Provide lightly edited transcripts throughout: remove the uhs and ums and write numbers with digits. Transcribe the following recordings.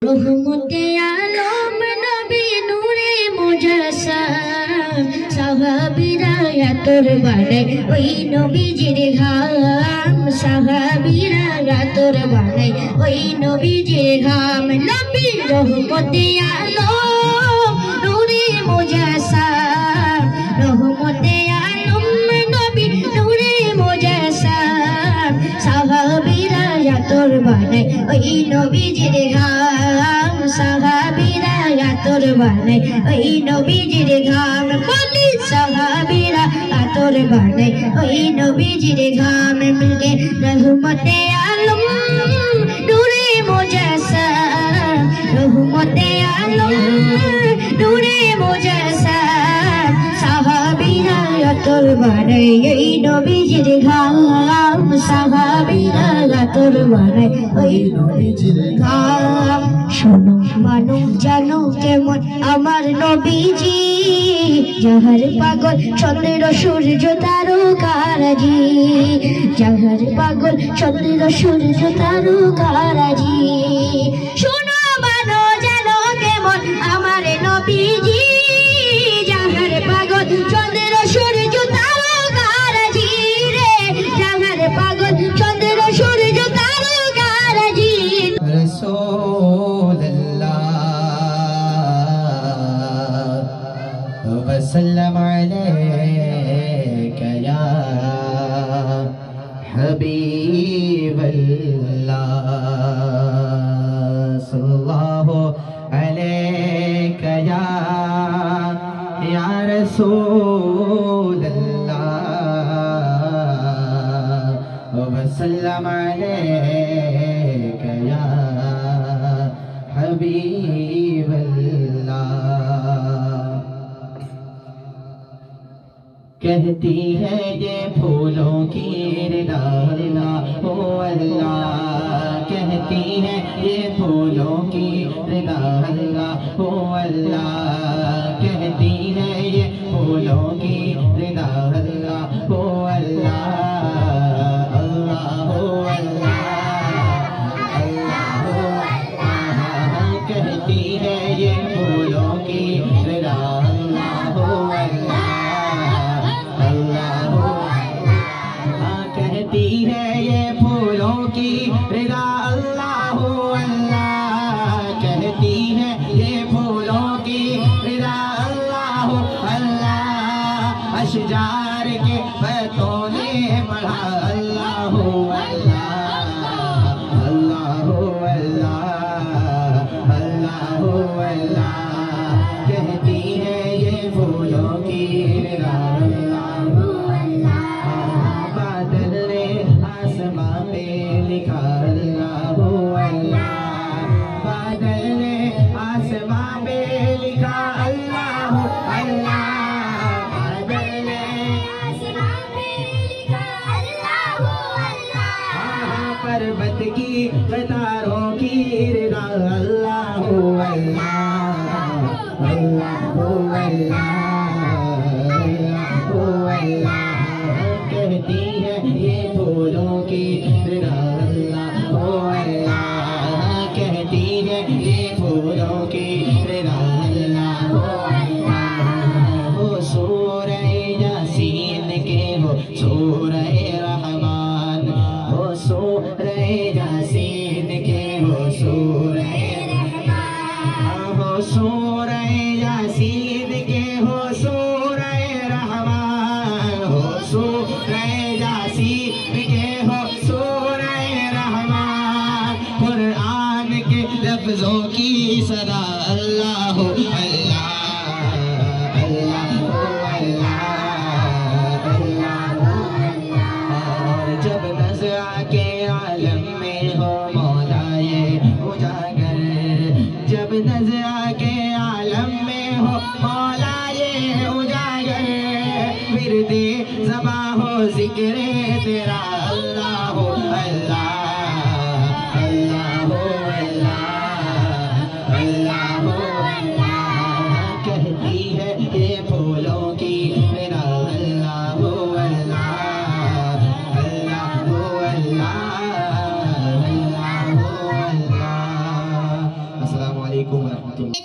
রহমতে আলম নবী নূরে মুজাসসাম সাহাবীরা তোর বানে ওই নবীজির ঘাম সাহাবীরা তোর বানে ওই নবীজির ঘাম নবী রহমতে আলম নূরে মুজাসসাম রহমতে আলম নবী নূরে মুজাসসাম সাহাবীরা তোর বানে ওই নবীজির ঘাম সাহাবীরা তোর বানে ওই নবীজির ঘাম বলি সাহাবীরা তোর বানে ওই নবীজির ঘাম মিলকে রহমতে আলম নূরে মুজাসসাম রহমতে আলম নূরে মুজাসসাম সাহাবীরা তোর বানে ওই নবীজির ঘাম সাহাবীরা তোর বানে ওই নবীজির ঘাম শোনো মানো জানো কেমন আমার নবীজি যাহার পাগল চন্দ্র সূর্য তারকারাজি যাহার পাগল চন্দ্র সূর্য তারকারাজি শোনো মানো জানো কেমন আমার নবীজি যাহার পাগল চন্দ্র সূর্য তারকারাজি রে যাহার পাগল চন্দ্র সূর্য তারকারাজি وسلم عليك يا حبيب الله صلى الله عليك يا رسول الله وسلم عليك يا حبيب الله कहती है ये फूलों की रिदा ओ अल्लाह कहती है ये फूलों की रिदा ओ अल्लाह कहती है ये फूलों की रिदा ओ अल्लाह अल्लाह ओ अल्लाह अल्लाह कहती है ये फूलों की रिदा ओ अल्लाह कहती है ये फूलों की रिदा अल्लाह अल्लाह कहती है ये फूलों की रिदा अल्लाह अल्लाह अशजार के बैतों ने पढ़ा अल्लाह अल्लाह अल्लाह अल्लाह अल्लाह अल्लाह कहती है ये फूलों की रिदा आसमां पे लिखा अल्लाह अल्लाह बादल ने आसमां पे लिखा अल्लाह अल्लाह बादल ने आसमां पे लिखा अल्लाह अल्लाह पर्वत की कतारों की रिदा अल्लाह अल्लाह अल्लाह अल्लाह कहती है ये फूलों की रिदा अल्लाह अल्लाह कहती है ये फूलों की रिदा अल्लाह वो सूरह यासीन के वो सूरह रहमान वो सूरह यासीन के वो सूरह रहमान वो सूरह यासीन के वो सूरह रहमान हो सूरह यासीन के हो सूरह रहमान कुरान के लफ्जों की सदा अल्लाह अल्लाह अल्लाह अल्लाह और जब नज़र के आलम में हो मौला ये उजागर जब नज़र के आलम में हो मौला ये उजागर फिर दे ज़बा हो ज़िक्र तेरा अल्लाह अल्लाह अल्लाह अल्लाह अल्लाह कहती है ये फूलों की रिदा अल्लाह अल्लाह अल्लाह अल्लाह अल्लाह আলাইকুম ওয়া রাহমাতুল্লাহ।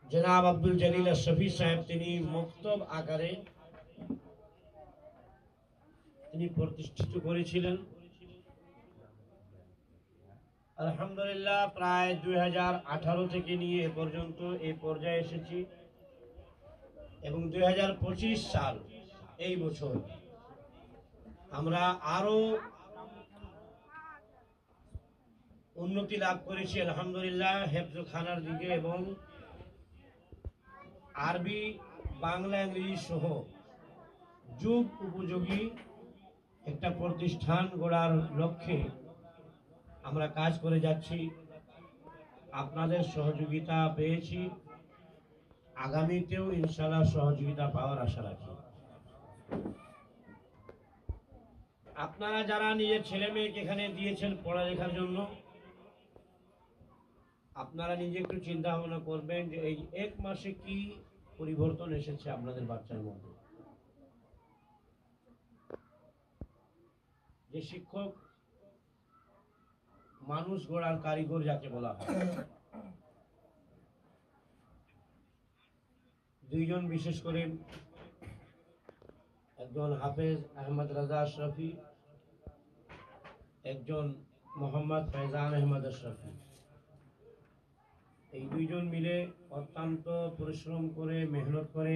जनाब अब्दुल जलील शफी साहेब তিনি মক্তব আকারে তিনি প্রতিষ্ঠিত করেছিলেন। আলহামদুলিল্লাহ প্রায় 2018 থেকে নিয়ে এ পর্যন্ত এই পর্যায়ে এসেছি এবং 2025 সাল এই বছর আমরা আরো উন্নতি লাভ করেছি আলহামদুলিল্লাহ হেফজখানার দিকে, এবং আরবি বাংলা ইংরেজি সহ যুগ উপযোগী একটা প্রতিষ্ঠান গড়ার লক্ষ্যে আমরা কাজ করে যাচ্ছি। আপনাদের সহযোগিতা পেয়েছি, আগামীতেও ইনশাআল্লাহ সহযোগিতা পাওয়ার আশা রাখি। আপনারা যারা নিজের ছেলে মেয়েকে এখানে দিয়েছেন পড়ালেখার জন্য, আপনারা নিজে একটু চিন্তা ভাবনা করবেন যে এই এক মাসে কি পরিবর্তন এসেছে আপনাদের বাচ্চার মধ্যে। যে শিক্ষক মানুষ গড়ার কারিগর যাকে বলা হয়, দুইজন বিশেষ করে একজন হাফেজ আহমদ রাজা আশরাফি, একজন মোহাম্মদ ফৈজান আহমদ আশরাফি, এই দুইজন মিলে অত্যন্ত পরিশ্রম করে মেহনত করে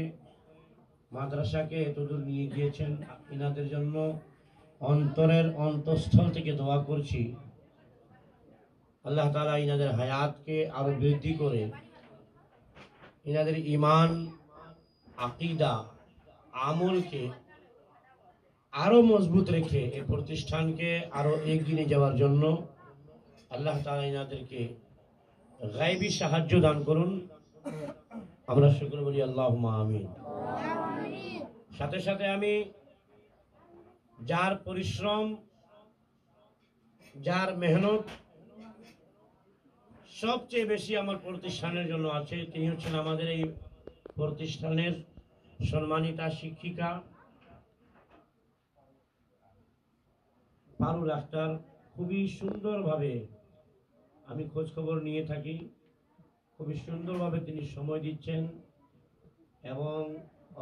মাদ্রাসাকে এতদূর নিয়ে গিয়েছেন। ইনাদের জন্য অন্তরের অন্তঃস্থল থেকে দোয়া করছি, আল্লাহ তাআলা ইনাদের হায়াতকে আরো বৃদ্ধি করে ইনাদের ঈমান, আকীদা, আমলকে আরো মজবুত রেখে এই প্রতিষ্ঠানকে আরো এগিয়ে নিয়ে যাওয়ার জন্য আল্লাহ তাআলা ইনাদেরকে গায়বী সাহায্য দান করুন। আমরা সকলে বলি আল্লাহুম্মা আমিন। সাথে সাথে আমি যার পরিশ্রম, যার মেহনত সবচেয়ে বেশি আমার প্রতিষ্ঠানের জন্য আছে, তিনি হচ্ছেন আমাদের এই প্রতিষ্ঠানের সম্মানিতা শিক্ষিকা পারুল আক্তার। খুবই সুন্দরভাবে আমি খোঁজ খবর নিয়ে থাকি, খুবই সুন্দরভাবে তিনি সময় দিচ্ছেন এবং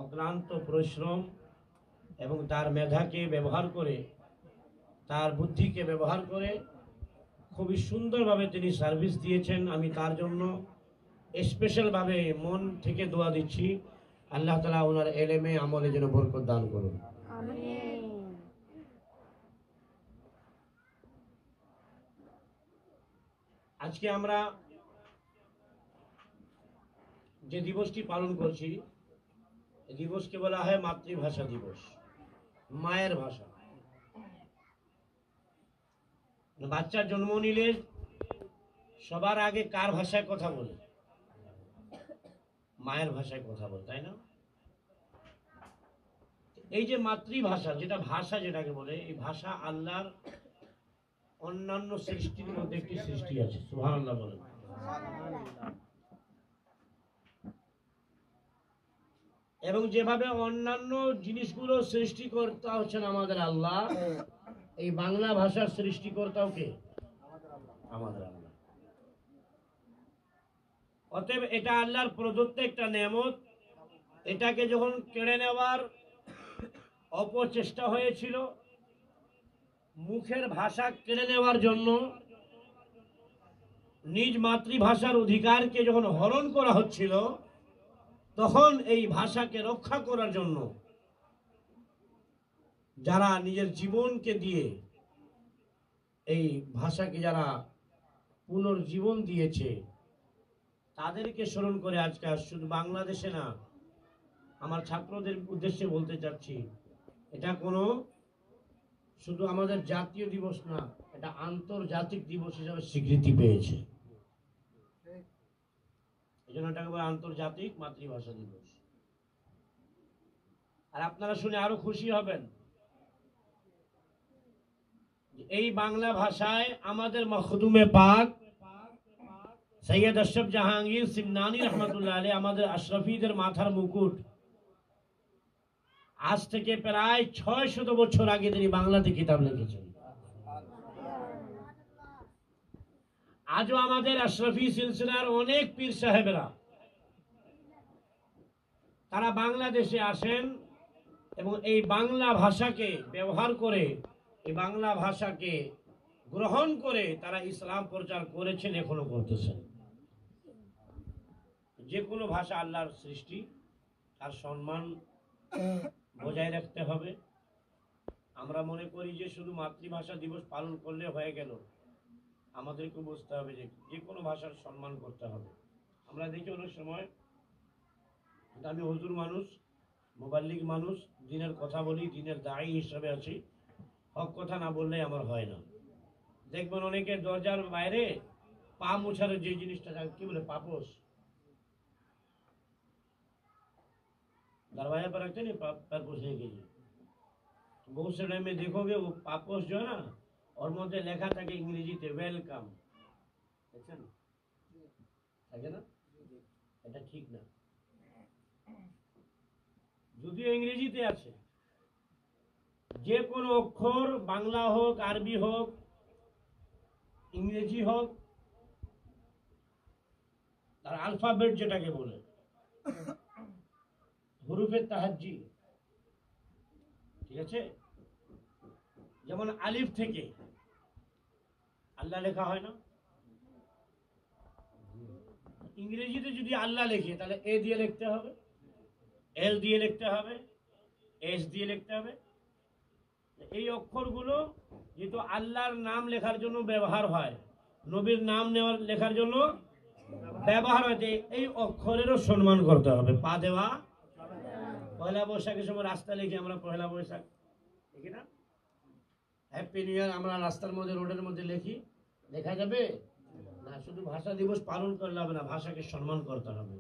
অক্লান্ত পরিশ্রম এবং তার মেধাকে ব্যবহার করে, তার বুদ্ধিকে ব্যবহার করে খুবই সুন্দরভাবে তিনি সার্ভিস দিয়েছেন। আমি তার জন্য স্পেশালভাবে মন থেকে দোয়া দিচ্ছি, আল্লাহ তাআলা ওনার এলেমে আমলে যেন বরকত দান করুন। আজকে আমরা যে দিবসটি পালন করছি, এই দিবসকে বলা হয় মাতৃভাষা দিবস, মায়ের ভাষা। বাচ্চার জন্ম নিলে সবার আগে কার ভাষায় কথা বলে? মায়ের ভাষায় কথা বলে, তাই না? এই যে মাতৃভাষা, যেটা ভাষা যেটাকে বলে, এই ভাষা আল্লাহর অন্যান্য সৃষ্টির মধ্যে একটি সৃষ্টি আছে। সুবহানাল্লাহ বলেন। এবং যেভাবে অন্যান্য জিনিসগুলো সৃষ্টিকর্তা হচ্ছেন আমাদের আল্লাহ, এই বাংলা ভাষার সৃষ্টিকর্তাও কে? আমাদের আল্লাহ। অতএব এটা আল্লাহর প্রদত্ত একটা নেয়ামত। এটাকে যখন কেড়ে নেওয়ার অপচেষ্টা হয়েছিল, মুখের ভাষা কেড়ে নেওয়ার জন্য, নিজ মাতৃভাষার অধিকারকে যখন হরণ করা হচ্ছিল, তখন এই ভাষাকে রক্ষা করার জন্য যারা নিজের জীবনকে দিয়ে এই ভাষাকে যারা পুনর্জীবন দিয়েছে, তাদেরকে স্মরণ করে আজকে শুধু বাংলাদেশে না, আমার ছাত্রদের উদ্দেশ্যে বলতে চাচ্ছি, এটা কোনো শুধু আমাদের জাতীয় দিবস না, এটা আন্তর্জাতিক দিবস হিসাবে স্বীকৃতি পেয়েছে। এই জন্য এটাকে বলে আন্তর্জাতিক মাতৃভাষা দিবস। আর আপনারা শুনে আরো খুশি হবেন, এই বাংলা ভাষায় আমাদের মখদুমে পাক সৈয়দ আশরাফ জাহাঙ্গীর সিমনানি রহমতুল্লাহ আলাইহি, আমাদের আশরাফিদের মাথার মুকুট, আজ থেকে প্রায় ৬০০ বছর আগে তিনি বাংলাতে কিতাব লিখেছেন। আজও আমাদের আশরাফি সিলসিলার অনেক পীর সাহেবেরা তারা বাংলাদেশে আসেন এবং এই বাংলা ভাষাকে ব্যবহার করে, এই বাংলা ভাষাকে গ্রহণ করে তারা ইসলাম প্রচার করেছেন, এখনো করতেছেন। যে কোনো ভাষা আল্লাহর সৃষ্টি, তার সম্মান বজায় রাখতে হবে। আমরা মনে করি যে শুধু মাতৃভাষা দিবস পালন করলে হয়ে গেল। আমাদেরকে বুঝতে হবে যে যে কোনো ভাষার সম্মান করতে হবে। আমরা দেখি অনেক সময়, আমি হুজুর মানুষ, মুবাল্লিগ মানুষ, দিনের কথা বলি, দিনের দায়ী হিসাবে আছি, হক কথা না বললে আমার হয় না। দেখবেন অনেকে দরজার বাইরে পা মোছার যে জিনিসটা কি বলে, পাপোশ, दरवाजा पर रखते नहीं पैर पोछने के लिए। बहुत से टाइम में देखोगे वो पापोश जो है ना, और मध्य लेखा था कि इंग्रेजी थे वेलकम, দেখছেন থাকে না? এটা ঠিক না। যদিও ইংরেজিতে আছে, যে কোনো অক্ষর, বাংলা হোক, আরবি হোক, ইংরেজি হোক, তার আলফাবেট যেটাকে বলে হুরুফে তাহাজ্জি, ঠিক আছে? যেমন আলিফ থেকে আল্লাহ লেখা হয় না, ইংরেজিতে যদি আল্লাহ লেখে তাহলে এ দিয়ে লিখতে হবে, এল দিয়ে লিখতে হবে, এস দিয়ে লিখতে হবে। এই অক্ষরগুলো যেহেতু আল্লাহর নাম লেখার জন্য ব্যবহার হয়, নবীর নাম লেখার জন্য ব্যবহার হয়, এই অক্ষরেরও সম্মান করতে হবে। পা দেওয়া, পয়লা বৈশাখের সময় রাস্তা লিখি আমরা পয়লা বৈশাখ, দেখি না? হ্যাপি নিউ ইয়ার আমরা রাস্তার মধ্যে, রোডের মধ্যে লিখি, লেখা যাবে না? শুধু ভাষা দিবস পালন করলে হবে না, ভাষাকে সম্মান করতে হবে।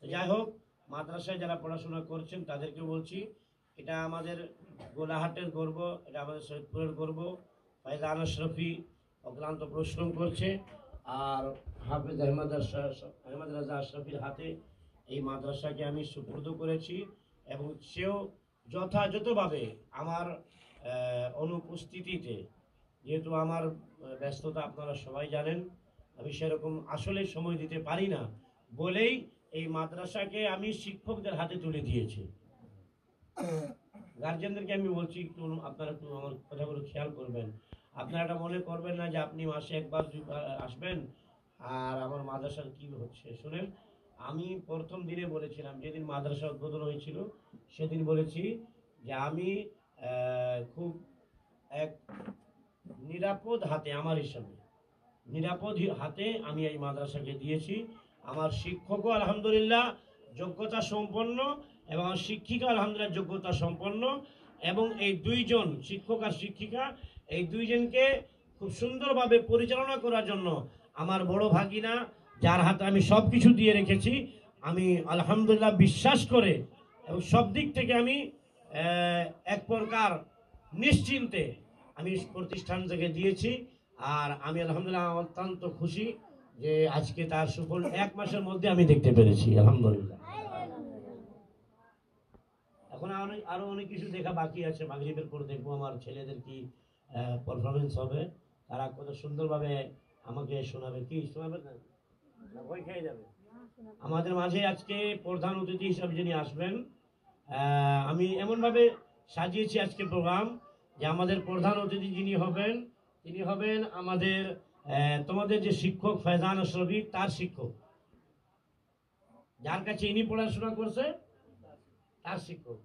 যাই হোক, মাদ্রাসায় যারা পড়াশোনা করছেন তাদেরকে বলছি, এটা আমাদের গোলাহাটের গর্ব, এটা আমাদের সৈয়দপুরের গর্ব। ফায়জান আশরাফি অক্লান্ত পরিশ্রম করছে, আর হাফেজ আহমদ রাজা আশরাফির হাতে এই মাদ্রাসাকে আমি সুপুর্দ করেছি, এবং সেও যথাযথভাবে আমার অনুপস্থিতিতে, যেহেতু আমার ব্যস্ততা আপনারা সবাই জানেন, আমি সেরকম আসলে সময় দিতে পারি না বলেই এই মাদ্রাসাকে আমি শিক্ষকদের হাতে তুলে দিয়েছি। গার্জেনদেরকে আমি বলছি, একটু আপনারা একটু আমার কথাগুলো খেয়াল করবেন। আপনারা এটা মনে করবেন না যে আপনি মাসে একবার আসবেন আর আমার মাদ্রাসার কি হচ্ছে। শুনেন, আমি প্রথম দিনে বলেছিলাম, যেদিন মাদ্রাসা উদ্বোধন হয়েছিল সেদিন বলেছি যে আমি খুব এক নিরাপদ হাতে, আমার হিসাবে নিরাপদ হাতে আমি এই মাদ্রাসাকে দিয়েছি। আমার শিক্ষকও আলহামদুলিল্লাহ যোগ্যতা সম্পন্ন, এবং আমার শিক্ষিকা আলহামদুলিল্লাহ যোগ্যতা সম্পন্ন, এবং এই দুইজন শিক্ষক আর শিক্ষিকা, এই দুইজনকে খুব সুন্দরভাবে পরিচালনা করার জন্য আমার বড় ভাগিনা, যার হাতে আমি সব কিছু দিয়ে রেখেছি, আমি আলহামদুলিল্লাহ বিশ্বাস করে এবং সব দিক থেকে আমি এক প্রকার নিশ্চিন্তে আমি প্রতিষ্ঠান থেকে দিয়েছি। আর আমি আলহামদুলিল্লাহ অত্যন্ত খুশি যে আজকে তার সুফল 1 মাসের মধ্যে আমি দেখতে পেরেছি, আলহামদুলিল্লাহ। এখন আরো অনেক কিছু দেখা বাকি আছে, মাগরিবের পর দেখবো আমার ছেলেদের কি পারফরমেন্স হবে, তারা কত সুন্দরভাবে আমাকে শোনাবে। কি শোনাবে না, ভয় খেয়ে যাবে। আমাদের মাঝে আজকে প্রধান অতিথি হিসাবে যিনি আসবেন, আমি এমনভাবে সাজিয়েছি আজকে প্রোগ্রাম যে আমাদের প্রধান অতিথি যিনি হবেন, তিনি হবেন আমাদের তোমাদের যে শিক্ষক ফায়জান আশরাফি, তার শিক্ষক, যার কাছে ইনি পড়াশোনা করছে তার শিক্ষক।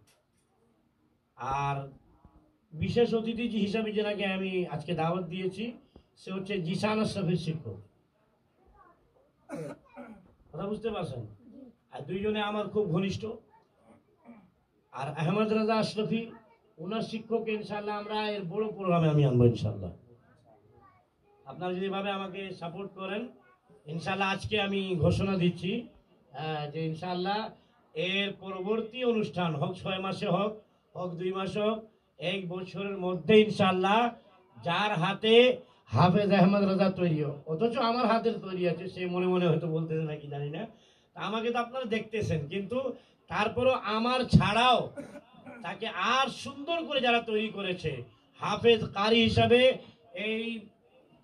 আর বিশেষ অতিথি হিসাবে যেনাকে আমি আজকে দাওয়াত দিয়েছি, সে হচ্ছে জিসান আশরাফির শিক্ষক। কথা বুঝতে পারছেন? আর দুইজনে আমার খুব ঘনিষ্ঠ। আর আহমদ রাজা আশরাফি, ওনার শিক্ষক, ইনশাল্লাহ আমরা এর বড় প্রোগ্রামে আমি আনবো ইনশাল্লাহ। আপনারা যদি ভাবে আমাকে সাপোর্ট করেন, ইনশাল্লাহ আজকে আমি ঘোষণা দিচ্ছি যে ইনশাল্লাহ এর পরবর্তী অনুষ্ঠান হোক 6 মাসে হোক 2 মাসে হোক, 1 বছরের মধ্যে ইনশাল্লাহ যার হাতে হাফেজ আহমদ রাজা তৈরি হোক, অথচ আমার হাতের তৈরি আছে, সে মনে মনে হয়তো বলতেছে নাকি জানি না, আমাকে তো আপনারা দেখতেছেন, কিন্তু তারপরও আমার ছাড়াও তাকে আর সুন্দর করে যারা তৈরি করেছে হাফেজ কারি হিসাবে এই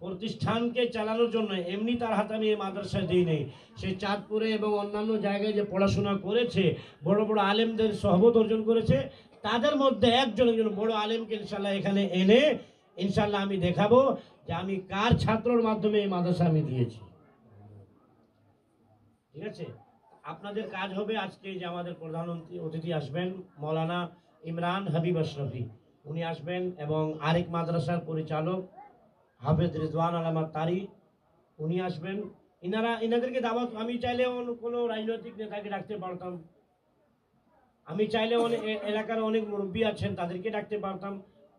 প্রতিষ্ঠানকে চালানোর জন্য, এমনি তার হাতে আমি এই মাদ্রাসা দিই নেই, সে চাঁদপুরে এবং অন্যান্য জায়গায় যে পড়াশোনা করেছে, বড় বড় আলেমদের সহবত অর্জন করেছে, তাদের মধ্যে একজন বড় আলেমকে ইনশাল্লাহ এখানে এনে ইনশাল্লাহ আমি দেখাবো যে আমি কার ছাত্রর মাধ্যমে এই মাদ্রাসা আমি দিয়েছি। ঠিক আছে? আপনাদের কাজ হবে আজকে যে আমাদের প্রধান অতিথি আসবেন মৌলানা ইমরান হাবিব আশরাফি, উনি আসবেন, এবং আরেক মাদ্রাসার পরিচালক হাফেজ রিজওয়ান আলামাত তারি উনি আসবেন। এনাদেরকে দাওয়াত, আমি চাইলে কোনো রাজনৈতিক নেতাকে ডাকতে পারতাম, আমি চাইলে অনেক এলাকার অনেক মুরব্বী আছেন তাদেরকে ডাকতে পারতাম,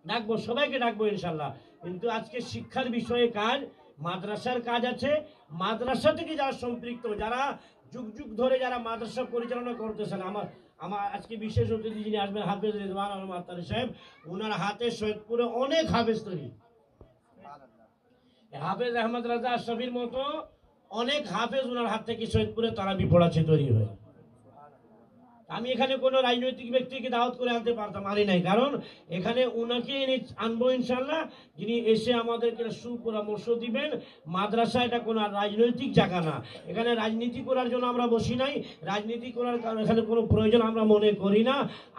ডাকবো, সবাইকে ডাকবো ইনশাল্লাহ। কিন্তু আজকে শিক্ষার বিষয়ে কাজ, মাদ্রাসার কাজ আছে। মাদ্রাসা থেকে যারা সম্পৃক্ত, যারা যুগ যুগ ধরে যারা মাদ্রাসা পরিচালনা করতেছেন, আমার আজকে বিশেষ অতিথি যিনি আসবেন হাফেজ রিজওয়ান আলামাত তারি সাহেব, ওনার হাতে সৈয়দপুরে অনেক হাফেজ তৈরি, হাফেজ আহমদ রাজা আশরাফির মতো অনেক হাফেজ ওনার হাত থেকে সৈয়দপুরে তারাবি পড়াচ্ছে তৈরি হয়ে। আমি এখানে কোনো রাজনৈতিক ব্যক্তিকে দাওয়াত করে আনতে পারতাম, আনি নাই, কারণ এখানে ওনাকে এনে আনবো ইনশাল্লাহ, যিনি এসে আমাদেরকে সুপরামর্শ দিবেন। মাদ্রাসা এটা কোনো রাজনৈতিক জায়গা না, এখানে রাজনীতি করার জন্য আমরা বসি নাই, রাজনীতি করার কারণে এখানে কোনো প্রয়োজন আমরা মনে করি না।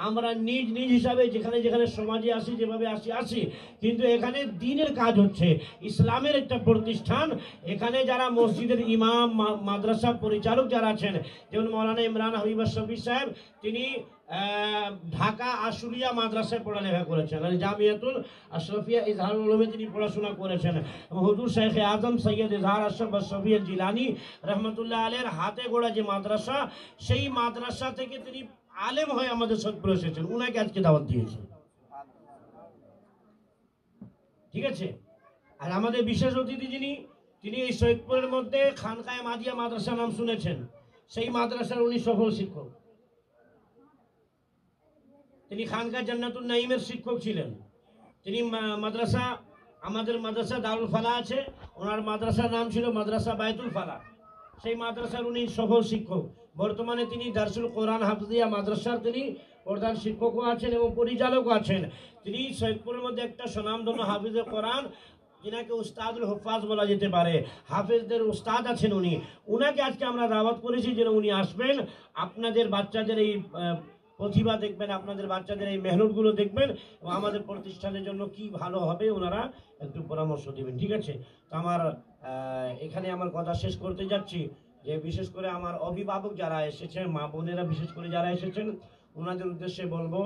আমরা নিজ নিজ হিসাবে যেখানে যেখানে সমাজে আসি, যেভাবে আসি, কিন্তু এখানে দ্বীনের কাজ হচ্ছে, ইসলামের একটা প্রতিষ্ঠান। এখানে যারা মসজিদের ইমাম, মাদ্রাসা পরিচালক যারা আছেন, যেমন মৌলানা ইমরান হাবিব আশরাফি সাহেব, তিনি ঢাকা আশুলিয়া মাদ্রাসায় পড়ালেখা করেছেন, আর জামিয়াতুল আশরাফিয়া ইজহারুল উলুমে তিনি পড়াশোনা করেছেন। হুজুর শেখ আজম সৈয়দ ইজহার আশরাফ আশরাফি জিলানী রহমতুল্লাহ আলাইহির হাতে গড়া যে মাদ্রাসা, সেই মাদ্রাসা থেকে তিনি আলেম হয়ে আমাদের সৈয়দপুরে এসেছেন, উনাকে আজকে দাওয়াত দিয়েছেন, ঠিক আছে। আর আমাদের বিশেষ অতিথি তিনি এই সৈয়দপুরের মধ্যে খানকায়ে মাদিয়া মাদ্রাসা নাম শুনেছেন, সেই মাদ্রাসার উনি সফল শিক্ষক, তিনি খানকা জান্নাতুন নাঈমের শিক্ষক ছিলেন। তিনি মাদ্রাসা, আমাদের মাদ্রাসা দারুল ফালা আছে, ওনার মাদ্রাসার নাম ছিল মাদ্রাসা বায়তুল ফালা, সেই মাদ্রাসার উনি সফল শিক্ষক। বর্তমানে তিনি দারসুল কোরআন হাফজিয়া মাদ্রাসার তিনি প্রধান শিক্ষকও আছেন এবং পরিচালকও আছেন। তিনি সৈয়দপুরের মধ্যে একটা সুনামধন্য হাফিজে কোরআন, যিনাকে উস্তাদুল হুফাজ বলা যেতে পারে, হাফেজদের উস্তাদ আছেন উনি, উনাকে আজকে আমরা দাওয়াত করেছি যেন উনি আসবেন, আপনাদের বাচ্চাদের এই প্রতিভা দেখবেন, আপনাদের বাচ্চাদের এই মেহনতগুলো দেখবেন, এবং আমাদের প্রতিষ্ঠানের জন্য কি ভালো হবে ওনারা একটু পরামর্শ দিবেন, ঠিক আছে। তো আমার এখানে আমার কথা শেষ করতে যাচ্ছি, যে বিশেষ করে আমার অভিভাবক যারা এসেছেন, মা বোনেরা বিশেষ করে যারা এসেছেন, ওনাদের উদ্দেশ্যে বলবো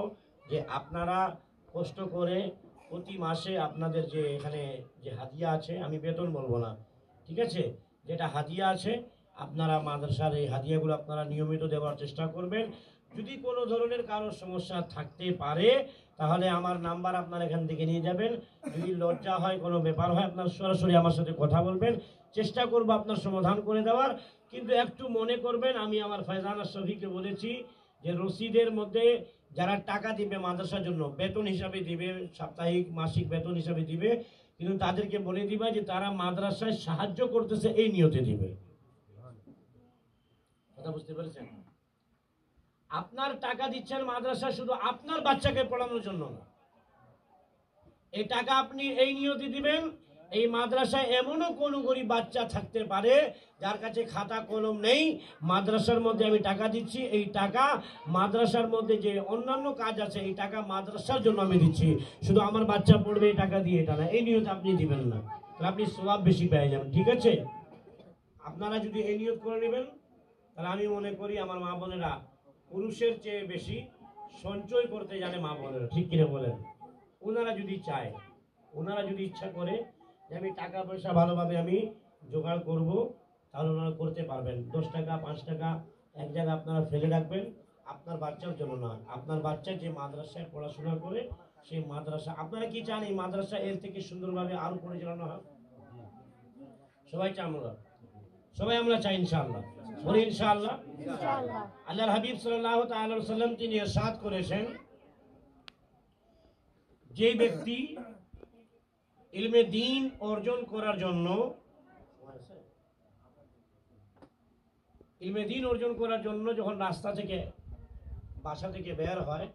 যে আপনারা কষ্ট করে প্রতি মাসে আপনাদের যে এখানে যে হাদিয়া আছে, আমি বেতন বলবো না, ঠিক আছে, যেটা হাদিয়া আছে আপনারা মাদ্রাসার এই হাদিয়াগুলো আপনারা নিয়মিত দেওয়ার চেষ্টা করবেন। যদি কোনো ধরনের কারো সমস্যা থাকতে পারে তাহলে আমার নাম্বার আপনারা এখান থেকে নিয়ে যাবেন। যদি লজ্জা হয়, কোনো ব্যাপার হয়, আপনার সরাসরি আমার সাথে কথা বলবেন, চেষ্টা করব আপনার সমাধান করে দেওয়ার। কিন্তু একটু মনে করবেন, আমি আমার ফয়জান আশরাফিকে বলেছি যে রসিদের মধ্যে যারা টাকা দিবে মাদ্রাসার জন্য, বেতন হিসাবে দিবে, সাপ্তাহিক মাসিক বেতন হিসাবে দিবে, কিন্তু তাদেরকে বলে দিবা যে তারা মাদ্রাসায় সাহায্য করতেছে এই নিয়তে দিবে। কথা বুঝতে পেরেছেন? আপনার টাকা দিচ্ছেন মাদ্রাসা শুধু আপনার বাচ্চাকে পড়ানোর জন্য না, এই টাকা আপনি এই নিয়তে দিবেন, এই মাদ্রাসায় এমনও কোনো গরিব বাচ্চা থাকতে পারে যার কাছে খাতা কলম নেই, মাদ্রাসার মধ্যে আমি টাকা দিচ্ছি, এই টাকা মাদ্রাসার মধ্যে যে অন্যান্য কাজ আছে এই টাকা মাদ্রাসার জন্য আমি দিচ্ছি, শুধু আমার বাচ্চা পড়বে এই টাকা দিয়ে, এটা না, এই নিয়তে আপনি দিবেন না, তাহলে আপনি সওয়াব বেশি পেয়ে যাবেন, ঠিক আছে। আপনারা যদি এই নিয়ত করে নেবেন তাহলে আমি মনে করি আমার মা বোনেরা পুরুষের চেয়ে বেশি সঞ্চয় করতে জানে মা বোনেরা, ঠিক কিনা বলেন? ওনারা যদি চায়, ওনারা যদি ইচ্ছা করে যে আমি টাকা পয়সা ভালোভাবে আমি জোগাড় করব, তাহলে ওনারা করতে পারবেন। 10 টাকা 5 টাকা এক জায়গায় আপনারা ফেলে রাখবেন, আপনার বাচ্চার জন্য না, আপনার বাচ্চা যে মাদ্রাসায় পড়াশোনা করে সেই মাদ্রাসা, আপনারা কি চান এই মাদ্রাসা এর থেকে সুন্দরভাবে আরো পরিচালনা হয়? সবাই চান, সবাই আমরা চাই ইনশাআল্লাহ, বলি ইনশাআল্লাহ। আল্লাহর হাবিব সাল্লাল্লাহু তাআলা আলাইহি ওয়াসাল্লাম তিনি ইরশাদ করেছেন, যে ব্যক্তি ইলমে দ্বীন অর্জন করার জন্য, ইলমে দ্বীন অর্জন করার জন্য যখন রাস্তা থেকে, বাসা থেকে বের হয়,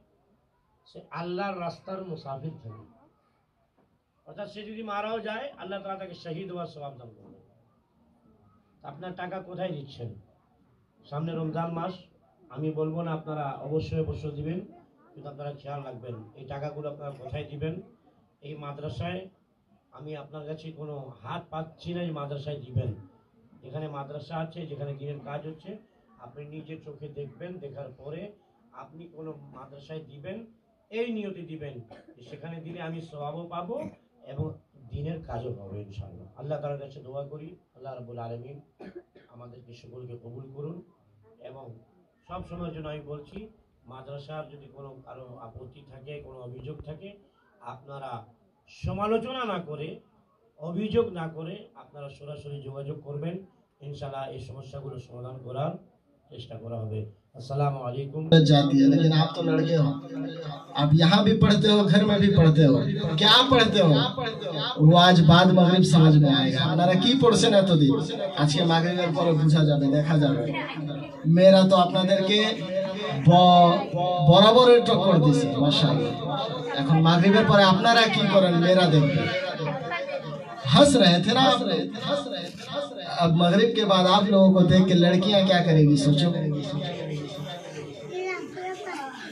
সে আল্লাহর রাস্তার মুসাফির থাকে, অর্থাৎ সে যদি মারাও যায় আল্লাহ তাআলা তাকে শহীদ হওয়ার সওয়াব দান করবেন। আপনার টাকা কোথায় দিচ্ছেন? সামনে রমজান মাস, আমি বলবো না আপনারা অবশ্যই অবশ্যই দিবেন, কিন্তু আপনারা খেয়াল রাখবেন এই টাকাগুলো আপনারা কোথায় দিবেন। এই মাদ্রাসায় আমি আপনার কাছে কোনো হাত পাচ্ছি না যে মাদ্রাসায় দিবেন, যেখানে মাদ্রাসা আছে, যেখানে দিনের কাজ হচ্ছে, আপনি নিজের চোখে দেখবেন, দেখার পরে আপনি কোনো মাদ্রাসায় দিবেন, এই নিয়তি দিবেন, সেখানে দিলে আমি সওয়াবও পাবো এবং দিনের কাজও পাবো ইনশাআল্লাহ। আল্লাহ তাআলার কাছে দোয়া করি, আল্লাহ রাব্বুল আলামিন আমাদেরকে সকলকে কবুল করুন। এবং সব সময়ের জন্য আমি বলছি, মাদ্রাসার যদি কোনো কারো আপত্তি থাকে, কোনো অভিযোগ থাকে, আপনারা সমালোচনা না করে, অভিযোগ না করে আপনারা সরাসরি যোগাযোগ করবেন, ইনশাআল্লাহ এই সমস্যাগুলো সমাধান করার চেষ্টা करा হবে। अस्सलामु अलैकुम। जाती है, लेकिन आप तो लड़के हो, आप यहाँ भी पढ़ते हो, घर में भी पढ़ते हो, क्या पढ़ते हो वो आज बाद मगरिब समझ में आएगा। আপনারা কি পড়ছেন এতদিন, আজকে মাগরিবের পরে বুঝা যাবে, দেখা যাবে। মেয়েরা তো আপনাদেরকে বরাবরের টক্কর দিছে মাশাআল্লাহ। এখন মাগরিবের পরে আপনারা কি করেন মেয়েরা দেখবে। हंस रहे थे ना आप, अब मगरिब के बाद आप लोगों को देख के लड़कियां क्या करेगी सोचो।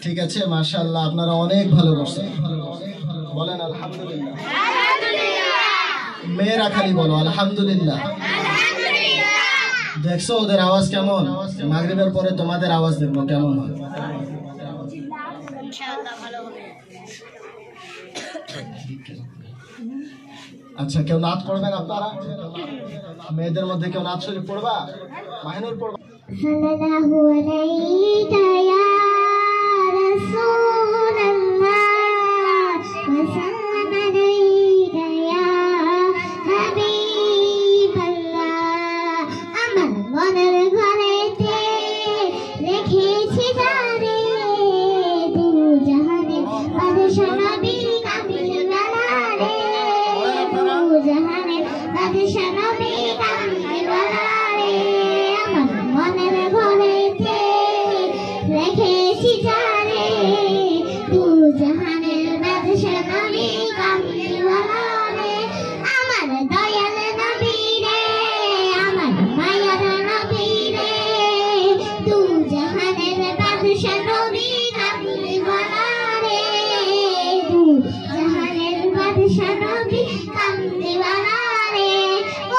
ঠিক আছে, মাশাআল্লাহ আপনারা অনেক ভালো করছেন, বলেন আলহামদুলিল্লাহ। মেয়েরা খালি বলো আলহামদুলিল্লাহ। দেখছো ওদের আওয়াজ কেমন, মাগরিবের পরে তোমাদের আওয়াজ দেখবো কেমন হয়। আচ্ছা, কেউ নাচ পড়বেন আপনারা? মেয়েদের মধ্যে কেউ নাচ শরীফ পড়বা? মাহিনুর পড়বা। সাল্লাল্লাহু আলাইকা ইয়া রাসূলুল্লাহ ওয়া সাল্লাম আলাইকা ইয়া হাবিবাল্লাহ। আমার মনের ঘরেতে রেখেছি যারে, দু জাহানে বাদশা নবী কামলিওয়ালা রে, জাহানে বাদশা নবী কামলিওয়ালা রে। আমার মনের ঘরেতে রেখেছি যারে, দু জাহানের বাদশা নবী কামলিওয়ালা রে। আমার দয়াল নবী রে, আমার মায়ার নবী রে, দু জাহানের বাদশা নবী কামলিওয়ালা রে, দু জাহানের বাদশা নবী কামলিওয়ালা রে।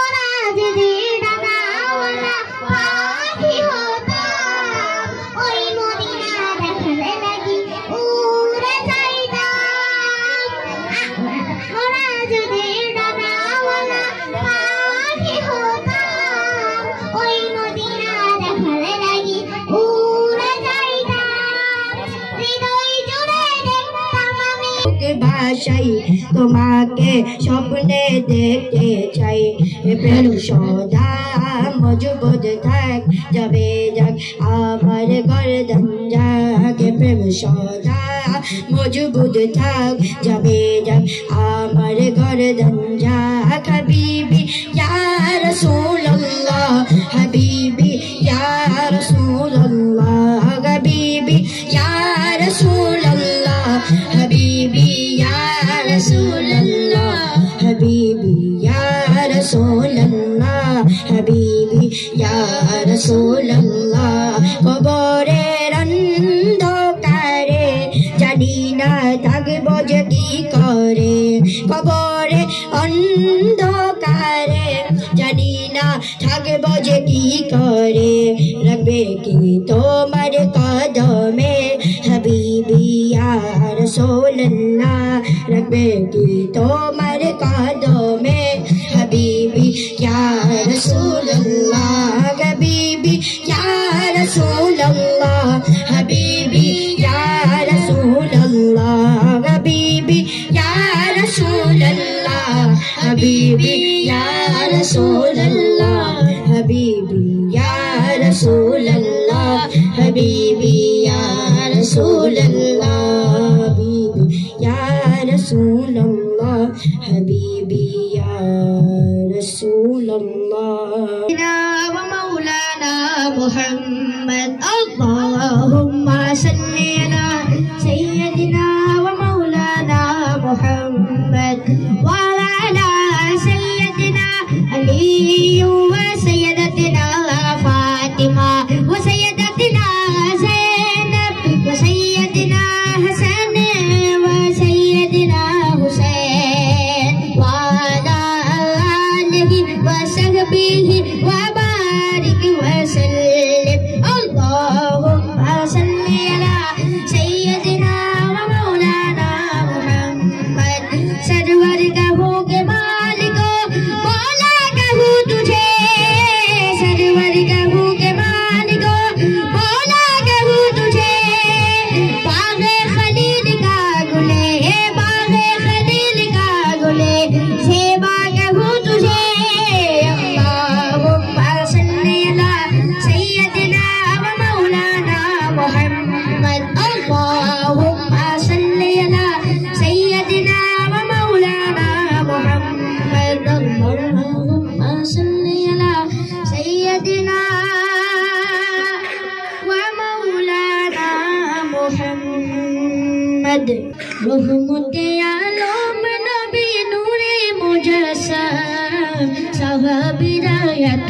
ওরা যদি ডানাওয়ালা পাখি হতাম, ওই মদিনা দেখালে লাগি উড়ে যাইতাম। ওরা যদি ডানাওয়ালা পাখি হতাম, ওই মদিনা দেখালে লাগি উড়ে যাইতাম। হৃদয় জুড়ে দেখতাম আমি ভাষাই তোমাকে স্বপ্নে দেখতে চাই। প্রেম সদা মজবুত থাক, যাবে যাক আমার গর্দান যাক। প্রেম সদা মজবুত থাক, যাবে যাক আমার গর্দান যাক। হাবিবি ইয়া রাসূলুল্লাহ, হাবিবি ইয়া রাসূলুল্লাহ, হাবিবি ইয়া রাসূলুল্লাহ, হাবিবি ইয়া রাসূলুল্লাহ, হাবিবি ইয়া রাসূলুল্লাহ, হাবিবি ইয়া রাসূলুল্লাহ। কবরের অন্ধকারে জানি না থাকবো যে কি করে, কবরে অন্ধকারে জানি না থাকবো যে কি করে। রাখবে কি তোমার কদমে হাবিবি ইয়া রাসূলুল্লাহ, রাখবে কি তোমার কদমে হাবিবি ইয়া রাসূলুল্লাহ, হাবিবি ইয়া রাসূলুল্লাহ, হাবিবি ইয়া রাসূলুল্লাহ, হাবিবি ইয়া রাসূলুল্লাহ, হাবিবি ইয়া রাসূলুল্লাহ, হাবিবি ইয়া রাসূলুল্লাহ, হাবিবি ইয়া রাসূলুল্লাহ, হাবিবি ইয়া রাসূলুল্লাহ, হাবিবি ইয়া রাসূলুল্লাহ। ওয়া মাওলানা মুহাম্মদ আল্লাহুম্মা সাল্লি আলা সাইয়্যিদিনা ওয়া মাওলানা মুহাম্মদ ওয়া আলা সাইয়্যিদিনা আলী ওয়া সাইয়্যিদাতিনা ফাতিমা ওয়া সাইয়্যিদাতিনা যায়নাব ওয়া সাইয়্যিদিনা হাসান ওয়া সাইয়্যিদিনা হুসাইন ওয়া আলা আলিহি ওয়া সাহবিহি ওয়া বারিক ওয়া সাল্লিম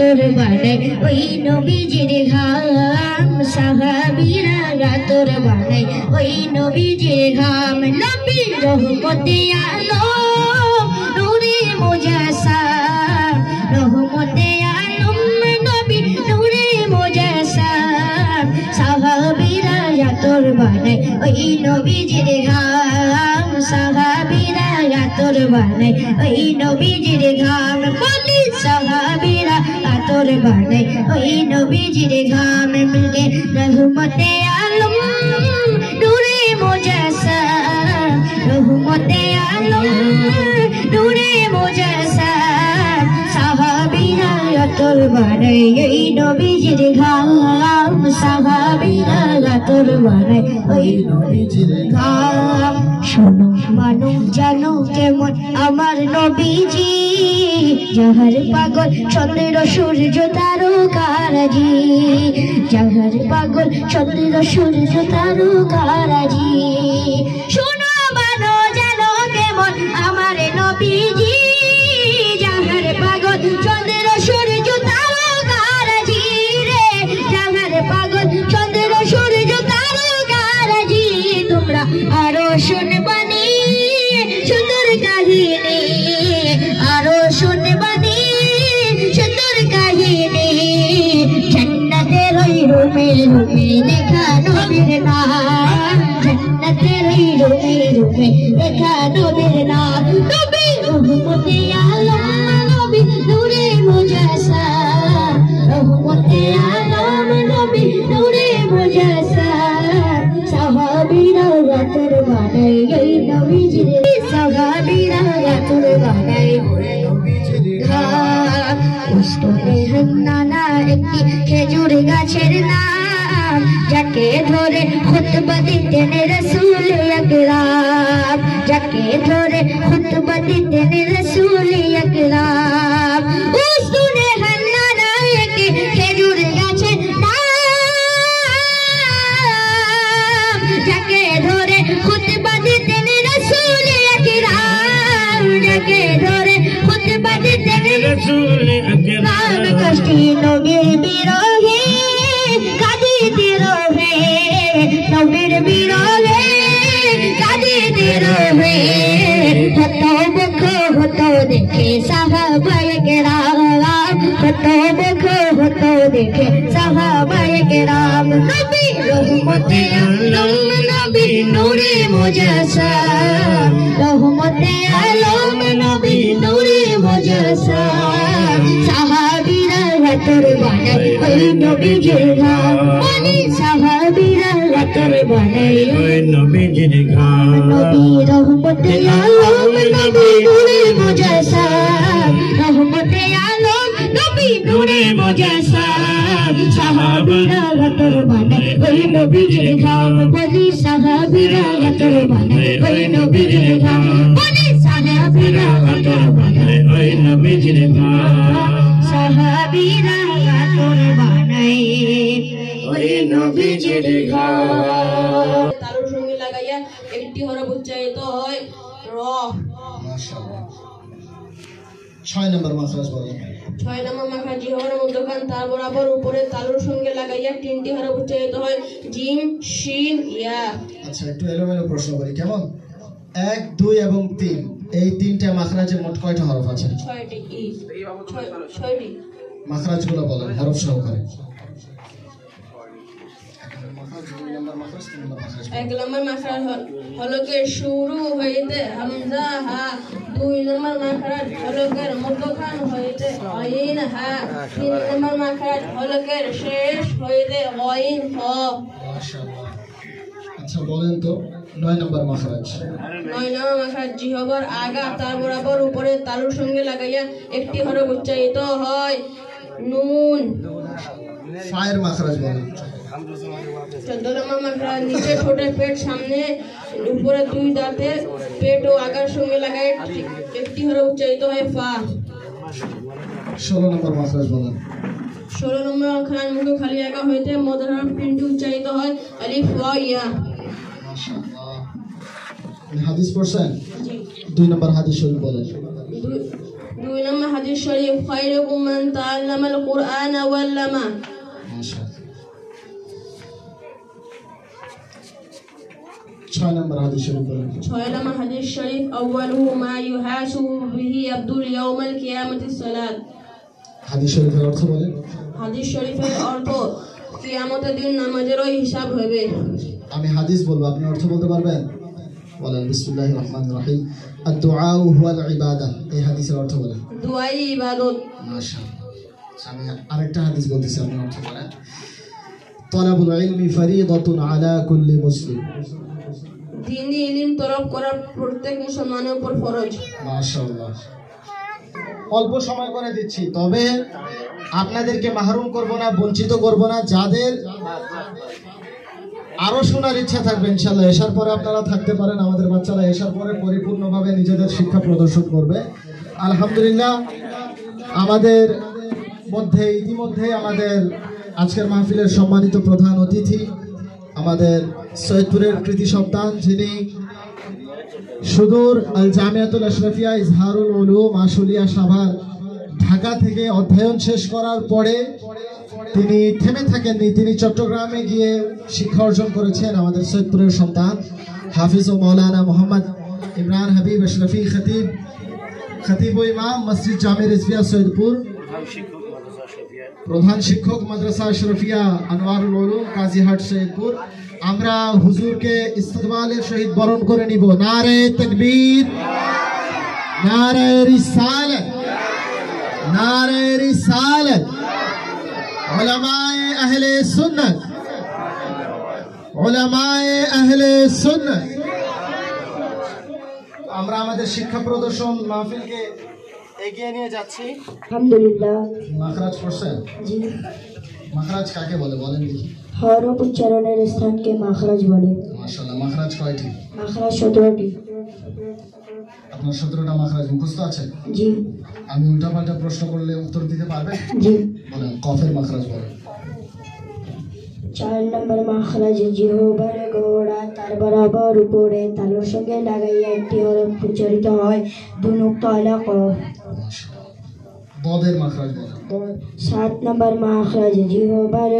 আতর বানাই ওই নবীজির ঘাম সাহাবীরা আতর বানাই ওই নবীজির ঘাম নবী রহমতে আলম নূরে মুজাসসাম রহমতে আলম নবী নূরে মুজাসসাম সাহাবীরা আতর বানাই ওই নবীজির ঘাম সাহাবীরা আতর বানাই ওই নবীজির ঘাম বলি সাহাবীরা আতর বানাই ওই নবীজির ঘাম মিলকে রহমতে আলম নূরে মুজাসসাম রহমতে আলম নূরে মুজাসসাম সাহাবীরা আতর বানাই ওই নবীজির ঘাম সাহাবীরা আতর বানাই ওই নবীজির ঘাম শোনো মানো জানো কেমন আমার নবীজি যাহার পাগল চন্দ্র সূর্য তারকারাজি যাহার পাগল চন্দ্র সূর্য তারকারাজি শোনো মানো জানো কেমন আমার নবীজি যাহার পাগল চন্দ্র সূর্য তারকারাজি রে যাহার পাগল চন্দ্র সূর্য তারকারাজি তোমরা আরো শুনবানি সুন্দর কাহিনী আরো শুনবানি সুন্দর কাহিনী জান্নাতের ওই রুমে রুমে লেখা নবীর নাম জান্নাতের ওই রুমে রুমে লেখা নবীর নাম নবী রহমতে আলম নবী নূরে মুজাসসাম রহমতে আলম নবী নূরে মুজাসসাম সাহাবীরা আতর বানাই এই নবীজির সাহাবীরা আতর বানাই নানা একটি খেজুর গাছের নাম যাকে ধরে খুতবা দিতেন রাসূল আকরাম যাকে ধরে খুতবা দিতেন রাসূল আকরাম উসুনে নানা একটি খেজুর গাছের নাম যাকে ধরে খুতবা দিতেন রাসূল আকরাম যাকে ধরে খুতবা দিতেন রাসূল আকরাম কষ্টি নবীর বিরহে কাঁদিতে রহে নবীর বিরহে কাঁদিতে রহে কত মুখ হতো দেখে সাহাবায়ে কেরাম কত মুখ হতো দেখে সাহাবায়ে কেরাম নবী রহমতে আলম নবী নূরে মুজাসসাম রহমতে আলম নবী নূরে মুজাসসাম সাহাবীরা আতর বানাই ওই নবীজির ঘাম বলি সাহাবীরা আতর বানাই ওই নবীজির ঘাম নবী রহমতে আলম নবী নূরে মুজাসসাম রহমতে আলম নবী নূরে মুজাসসাম সাহাবীরা আতর বানাই ওই নবীজির ঘাম বলি সাহাবীরা আতর বানাই ওই নবীজির ঘাম বলি সাহাবীরা আতর বানাই ওই নবীজির ঘাম সাহাবীরা আতর বানাই ওই নবীজির ঘাম তালুর সঙ্গে লাগাইয়া একটি হরফ উচ্চারিত হয় র মাশাআল্লাহ 6 নম্বর মাখরাজ বলেন 6 নম্বর মাখরাজ জিহ্বার মধ্যখান তার বরাবর উপরে তালুর সঙ্গে লাগাইয়া তিনটি হরফ উচ্চারিত হয় জিম শিন ইয়া আচ্ছা একটু এলোমেলো প্রশ্ন করি কেমন 1 2 এবং 3 এই তিনটা মাখরাজে মোট কয়টা হরফ আছে 6টি ই 6টি মাখরাজগুলো বলেন হরফ সহকারে এক নম্বর মাখরাজ হলকের শুরু হইতে হামজা হা 2 নম্বর মাখরাজ হলকের মধ্যখান হইতে আইন হা 3 নম্বর মাখরাজ হলকের শেষ হইতে গাইন হ মাশাআল্লাহ আচ্ছা বলেন তো 9 নম্বর মাখরাজ 9 নম্বর মাখরাজ জিহ্বার আগা তার বরাবর উপরে তালুর সঙ্গে লাগাইয়া একটি হরফ উচ্চারিত হয় নুন ফায়ের মাখরাজ বলেন 14 নম্বর মাখরাজ নিচে ঠোঁটের পেট সামনে উপরে 2 দাঁতে পেট ও আগার সঙ্গে লাগায় একটি হরফ উচ্চারিত হয় ফা 16 নম্বর মাখরাজ বলেন 16 নম্বর মাখরাজ মুখে খালি আগা হইতে মদের হরফ তিনটি উচ্চারিত হয় আলিফ ওয়া ইয়া মাশাআল্লাহ হাদিস পড়ছেন জি 2 নম্বর হাদিস শরীফ বলেন 2 2 নম্বর হাদিস শরীফ খায়রুকুম মান তাআল্লামাল কুরআন ওয়া আল্লামা। মাশাআল্লাহ। 6 নম্বর হাদিস শরীফ বলেন। 6 নম্বর হাদিস শরীফ আউয়ালুহু মা ইউহাসুবু বিহি আবদুল ইয়াউমাল কিয়ামাতিস সালাত। হাদিস শরীফের অর্থ বলেন। হাদিস শরীফের অর্থ কিয়ামতের দিন নামাজেরও হিসাব হবে। আমি হাদিস বলবো, আপনি অর্থ বলতে পারবেন? বলেন। বিসমিল্লাহির রহমানির রহিম। আদ-দুআ হুয়াল ইবাদাহ। এই হাদিসের অর্থ বলেন। দুআই ইবাদত। মাশাআল্লাহ। আমি আরেকটা হাদিস বলতেছি, আপনি অর্থ বলেন। তালাবুল ইলমি ফরিদাতুন আলা কুল্লি মুসলিম। দ্বীনি ইলম তলব করা প্রত্যেক মুসলমানের উপর ফরজ। মাশাআল্লাহ। অল্প সময় করে দিচ্ছি, তবে আপনাদেরকে মাহরুম করব না, বঞ্চিত করব না। যাদের আরো শোনার ইচ্ছা থাকবে ইনশাআল্লাহ এশার পরে আপনারা থাকতে পারেন। আমাদের বাচ্চারা এশার পরে পরিপূর্ণভাবে নিজেদের শিক্ষা প্রদর্শন করবে। আলহামদুলিল্লাহ, আমাদের মধ্যে ইতিমধ্যে আমাদের আজকের মাহফিলের সম্মানিত প্রধান অতিথি, আমাদের সৈয়দপুরের কৃতি সন্তান, যিনি সুদূর আল জামিয়াতুল আশরাফিয়া ইজহারুল উলুম আশুলিয়া সাভার ঢাকা থেকে অধ্যয়ন শেষ করার পরে তিনি থেমে থাকেননি, তিনি চট্টগ্রামে গিয়ে শিক্ষা অর্জন করেছেন। আমাদের সৈয়দপুরের সন্তান হাফিজ ও মৌলানা মোহাম্মদ ইমরান হাবিব আশরাফি খতিব ও ইমাম মসজিদ জামে রিজভিয়া সৈয়দপুর, প্রধান শিক্ষক মাদ্রাসা আশরাফিয়া আনোয়ারুল উলুম কাজীহাট সৈয়দপুর। আমরা হুজুরকে ইস্তেকবালের সহিত বরণ করে নিব। নারে তাকবীর, নারে রিসালাত, নারে রিসালাত। উলামায়ে আহলে সুন্নাত, উলামায়ে আহলে সুন্নাত। আমরা আমাদের শিক্ষা প্রদর্শন মাহফিলকে এগিয়ে নিয়ে যাচ্ছি। আলহামদুলিল্লাহ। মাখরাজ পড়ছেন? জি। মাখরাজ কাকে বলে বলেন দেখি? হরফ উচ্চারণের স্থানকে মাখরাজ বলে। মাশাআল্লাহ। মাখরাজ কয়টি? মাখরাজ 17টি। আপনার 17টা মাখরাজ মুখস্থ আছে? জি। আমি উল্টাপাল্টা প্রশ্ন করলে উত্তর দিতে পারবেন? জি। বলেন। কফের মাখরাজ বলেন। 4 নম্বর মাখরাজ জিহ্বার গোড়া তার বরাবর উপরে তালুর সঙ্গে লাগাইয়া একটি হরফ উচ্চারিত হয়। 2 নুক্তা আলা কফ। বদের মাখরাজ বলেন। 7 নম্বর মাখরাজ জিহ্বার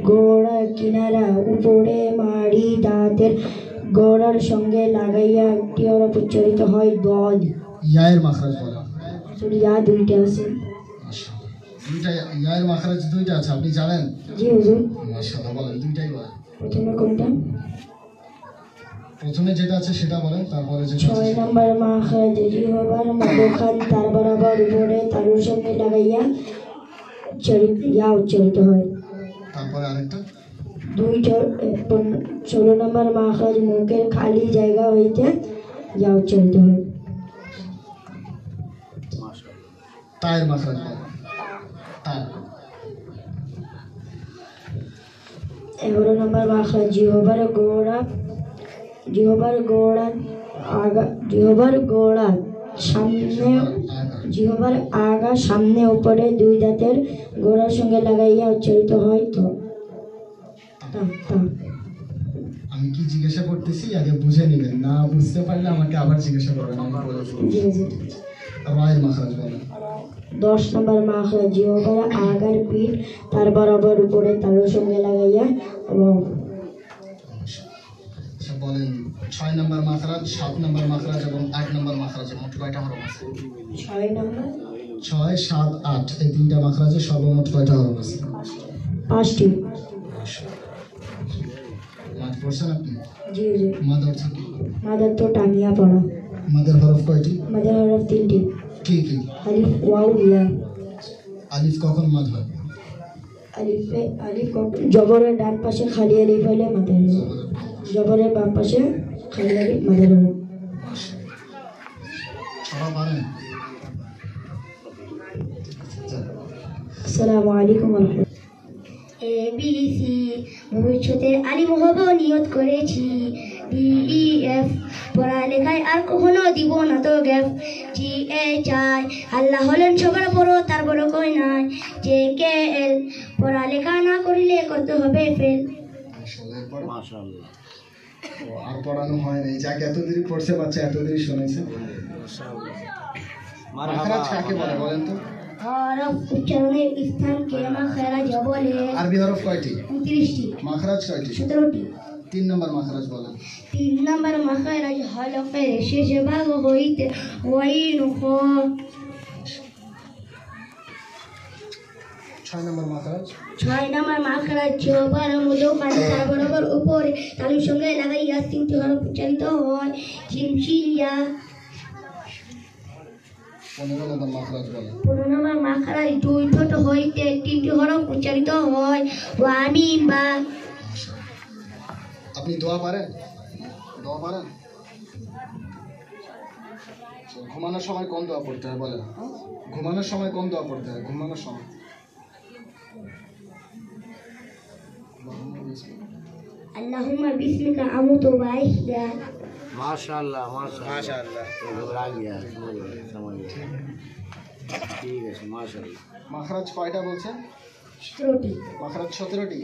গোড়া কিনারা উপরে মাড়ি দাঁতের গোড়ার সঙ্গে লাগাইয়া একটি হরফ উচ্চারিত হয়। দদ। ইয়ায়ের মাখরাজ বলেন। ইয়া 2টা আছে। মাশাআল্লাহ। দুইটা ইয়ায়ের মাখরাজ 2টা আছে, আপনি জানেন? জি হুজুর। মাশাআল্লাহ। বলেন, দুইটাই বলেন। প্রথমে কোনটা? প্রথমে যেটা আছে সেটা বলেন, তারপরে যেটা আছে 6 নম্বর মাখরাজ জিহ্বার মধ্যখান তার বরাবর উপরে তালুর সঙ্গে লাগাইয়া ইয়া উচ্চারিত হয়। তারপরে আরেকটা 16 নম্বর মাখরাজ মুখের খালি জায়গা হইতে ইয়া উচ্চারিত হয়। তায়ের মাখরাজ বলেন। তা। 11 নম্বর মাখরাজ জিহ্বার গোড়া সামনে, জিহ্বার আগা সামনে উপরে 2 দাঁতের গোড়ার সঙ্গে লাগাইয়া উচ্চারিত হয়। তো আমি কি জিজ্ঞাসা করতেছি আগে বুঝে নেবেন, না বুঝতে পারলে আমাকে আবার জিজ্ঞাসা করবেন, আমি বলে দিচ্ছি। রায়ের মাখরাজ বলেন। 10 নম্বর মাখরাজ জিহ্বার আগার পিঠ তার বরাবর উপরে তালুর সঙ্গে লাগাইয়া এবং বলেন 6 নম্বর মাখরাজ, 7 নম্বর মাখরাজ এবং 8 নম্বর মাখরাজ মোট কয়টা হরফ আছে? 6 নম্বর 6, 7, 8 এই 3টা মাখরাজে সর্বমোট কয়টা হরফ আছে? 5টি। মাদ পড়ছেন আপনি? জি জি। মাদ অর্থ কি? মাদার তো টানিয়া পড়া। মাদের হরফ কয়টি? মাদার হরফ 3টি। কি কি? আলিফ, ওয়াও, ইয়া। আলিফ কখন মাদ হয়? আলিফ জবরের ডান পাশে খালি আলিফ হলে মাদার হরফ, জবরের বাম পাশে খালি আলিফ মাদার হরফ। সবাই পারেন? আসসালামু আলাইকুম ওয়া রাহমাতুল্লাহ। ABC ভবিষ্যতের আলিম হব নিয়ত করেছি। DEF পড়ালেখায় আর কখনো দিব না তো গ্যাপ। GH আল্লাহ হলেন সবার বড়, তার বড় কই নাই। JKL পড়ালেখা না করিলে কত হবে ফেল। মাশাআল্লাহ। আর পড়ানো হয় নাই, যাকে এত দেরি পড়ছে বাচ্চা এত দেরি শুনেছে। মাখরাজ কাকে বলে বলেন তো? হরফ উচ্চারণের স্থানকে মাখরাজ বলে। আরবি হরফ কয়টি? 29টি। মাখরাজ কয়টি? 17টি। 3 নম্বর মাখরাজ বলেন। 3 নম্বর মাখরাজ হলকের শেষ ভাগ হইতে ওয়াইন খ। 6 নম্বর মাখরাজ। 6 নম্বর মাখরাজ জবর মধ্যখানে তার বরাবর উপরে তালুর সঙ্গে লাগাইয়া 3টি হরফ উচ্চারিত হয়। জিম শিন ইয়া। 15 নম্বর মাখরাজ বলেন। 15 নম্বর মাখরাজ 2 ঠোঁট হইতে 3টি হরফ উচ্চারিত হয়। ওয়া মিম বা। আপনি দোয়া পারেন? দোয়া পারেন? ঘুমানোর সময় কোন দোয়া পড়তে হয় বলেন? ঘুমানোর সময় কোন দোয়া পড়তে হয়? ঘুমানোর সময় আল্লাহুম্মা বিসমিকা আমুতু ওয়া আহইয়া। माशाल्लाह माशाल्लाह घबरा गया समझ गया ठीक है माशाल्लाह মাখরাজ কয়টা বলছেন? 17টি। মাখরাজ 17টি।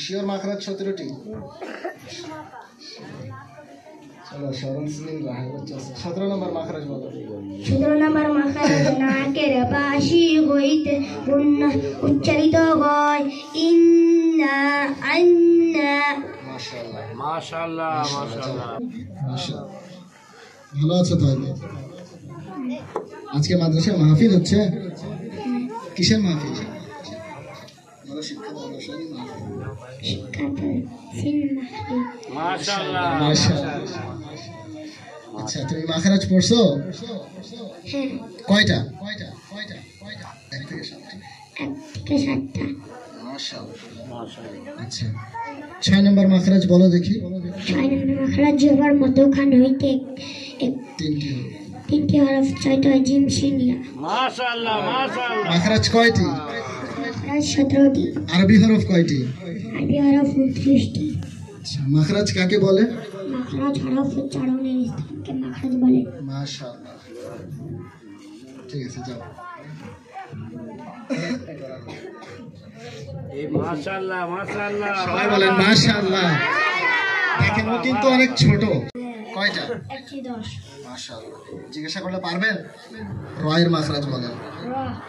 শিওর মাখরাজ 17টি? চলো শরণ সিং রাহে হচ্ছে 17 নম্বর মাখরাজ বলো। 17 নম্বর মাখরাজ নাকের পাশি হইতে গুন্না উচ্চারিত হয়। ইন্না আন্না। মাশাআল্লাহ माशाल्लाह माशाल्लाह মাশাআল্লাহ। ভালো আছে তাহলে? আজকে মাদ্রাসায় মাহফিল হচ্ছে? কিসের মাহফিল? ভালো শিক্ষা অনুষ্ঠানের মাহফিল। माशाल्लाह মাশাআল্লাহ। আচ্ছা তুমি মাখরাজ পড়ছো? হ্যাঁ। কয়টা? 1 থেকে 7টা। 1 থেকে 7টা। माशाल्लाह আচ্ছা 6 নম্বর মাখরাজ বলো দেখি। 6 নম্বর মাখরাজ জবর মধ্যখান হইতে 3টি হরফ উচ্চারিত হয়। জিম শিন ইয়া। माशाल्लाह माशाल्लाह মাখরাজ কয়টি? মাখরাজ 17টি। আরবি হরফ কয়টি? আরবি হরফ 29টি। আচ্ছা মাখরাজ কাকে বলে? মাখরাজ হরফ উচ্চারণের স্থানকে মাখরাজ বলে। মাশাআল্লাহ। ঠিক আছে যাও। ये माशाल्लाह माशाल्लाह সবাই বলেন মাশাআল্লাহ। দেখেন ও কিন্তু অনেক ছোট। কয়টা? 110। মাশাআল্লাহ। জিজ্ঞাসা করলে পারবেন? রয়ের মাখরাজ বলেন।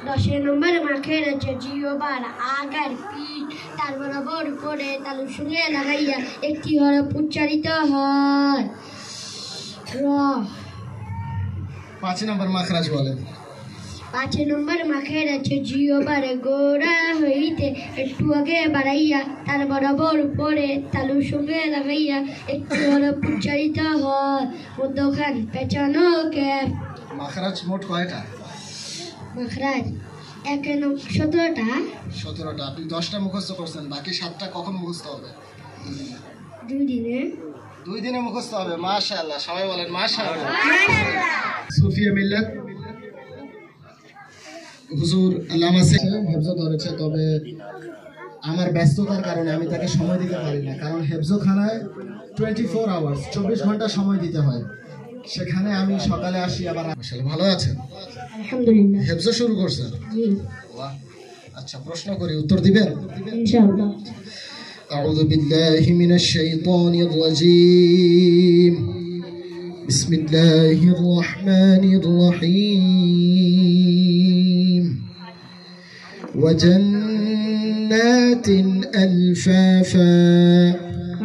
10 নম্বর মাখরাজ জিহ্বার আগার পিঠ তার বরাবর উপরে তালুর সঙ্গে লাগাইয়া একটি হরফ উচ্চারিত হয়। র। 5 নম্বর মাখরাজ বলেন। 5 নম্বর মাখরাজ জিহ্বার গোড়া হইতে একটু আগে বাড়াইয়া তার বরাবর উপরে তালুর সঙ্গে লাগাইয়া একটি হরফ উচ্চারিত হয়। মধ্যখান পেঁচানো ক্যাপ। মাখরাজ মোট কয়টা? মাখরাজ 17টা। 17টা। আপনি 10টা মুখস্থ করছেন, বাকি 7টা কখন মুখস্থ হবে? 2 দিনে। 2 দিনে মুখস্থ হবে। মাশাআল্লাহ। সবাই বলেন মাশাআল্লাহ। সুফিয়া মিল্লাত হুজুর আল্লামা হেফজ ধরেছে, তবে আমার ব্যস্ততার কারণে আমি তাকে সময় দিতে পারি না, কারণ হেফজখানায় 24 আওয়ার্স 24 ঘন্টা সময় দিতে হয়। সেখানে আমি সকালে আসি আবার। আসলে ভালো আছেন? আলহামদুলিল্লাহ। হেফজ শুরু করছেন? জি বাহ। আচ্ছা প্রশ্ন করি, উত্তর দিবেন? ইনশাআল্লাহ। أعوذ بالله من الشيطان الرجيم. بسم الله الرحمن الرحيم. وجنات ألفافا.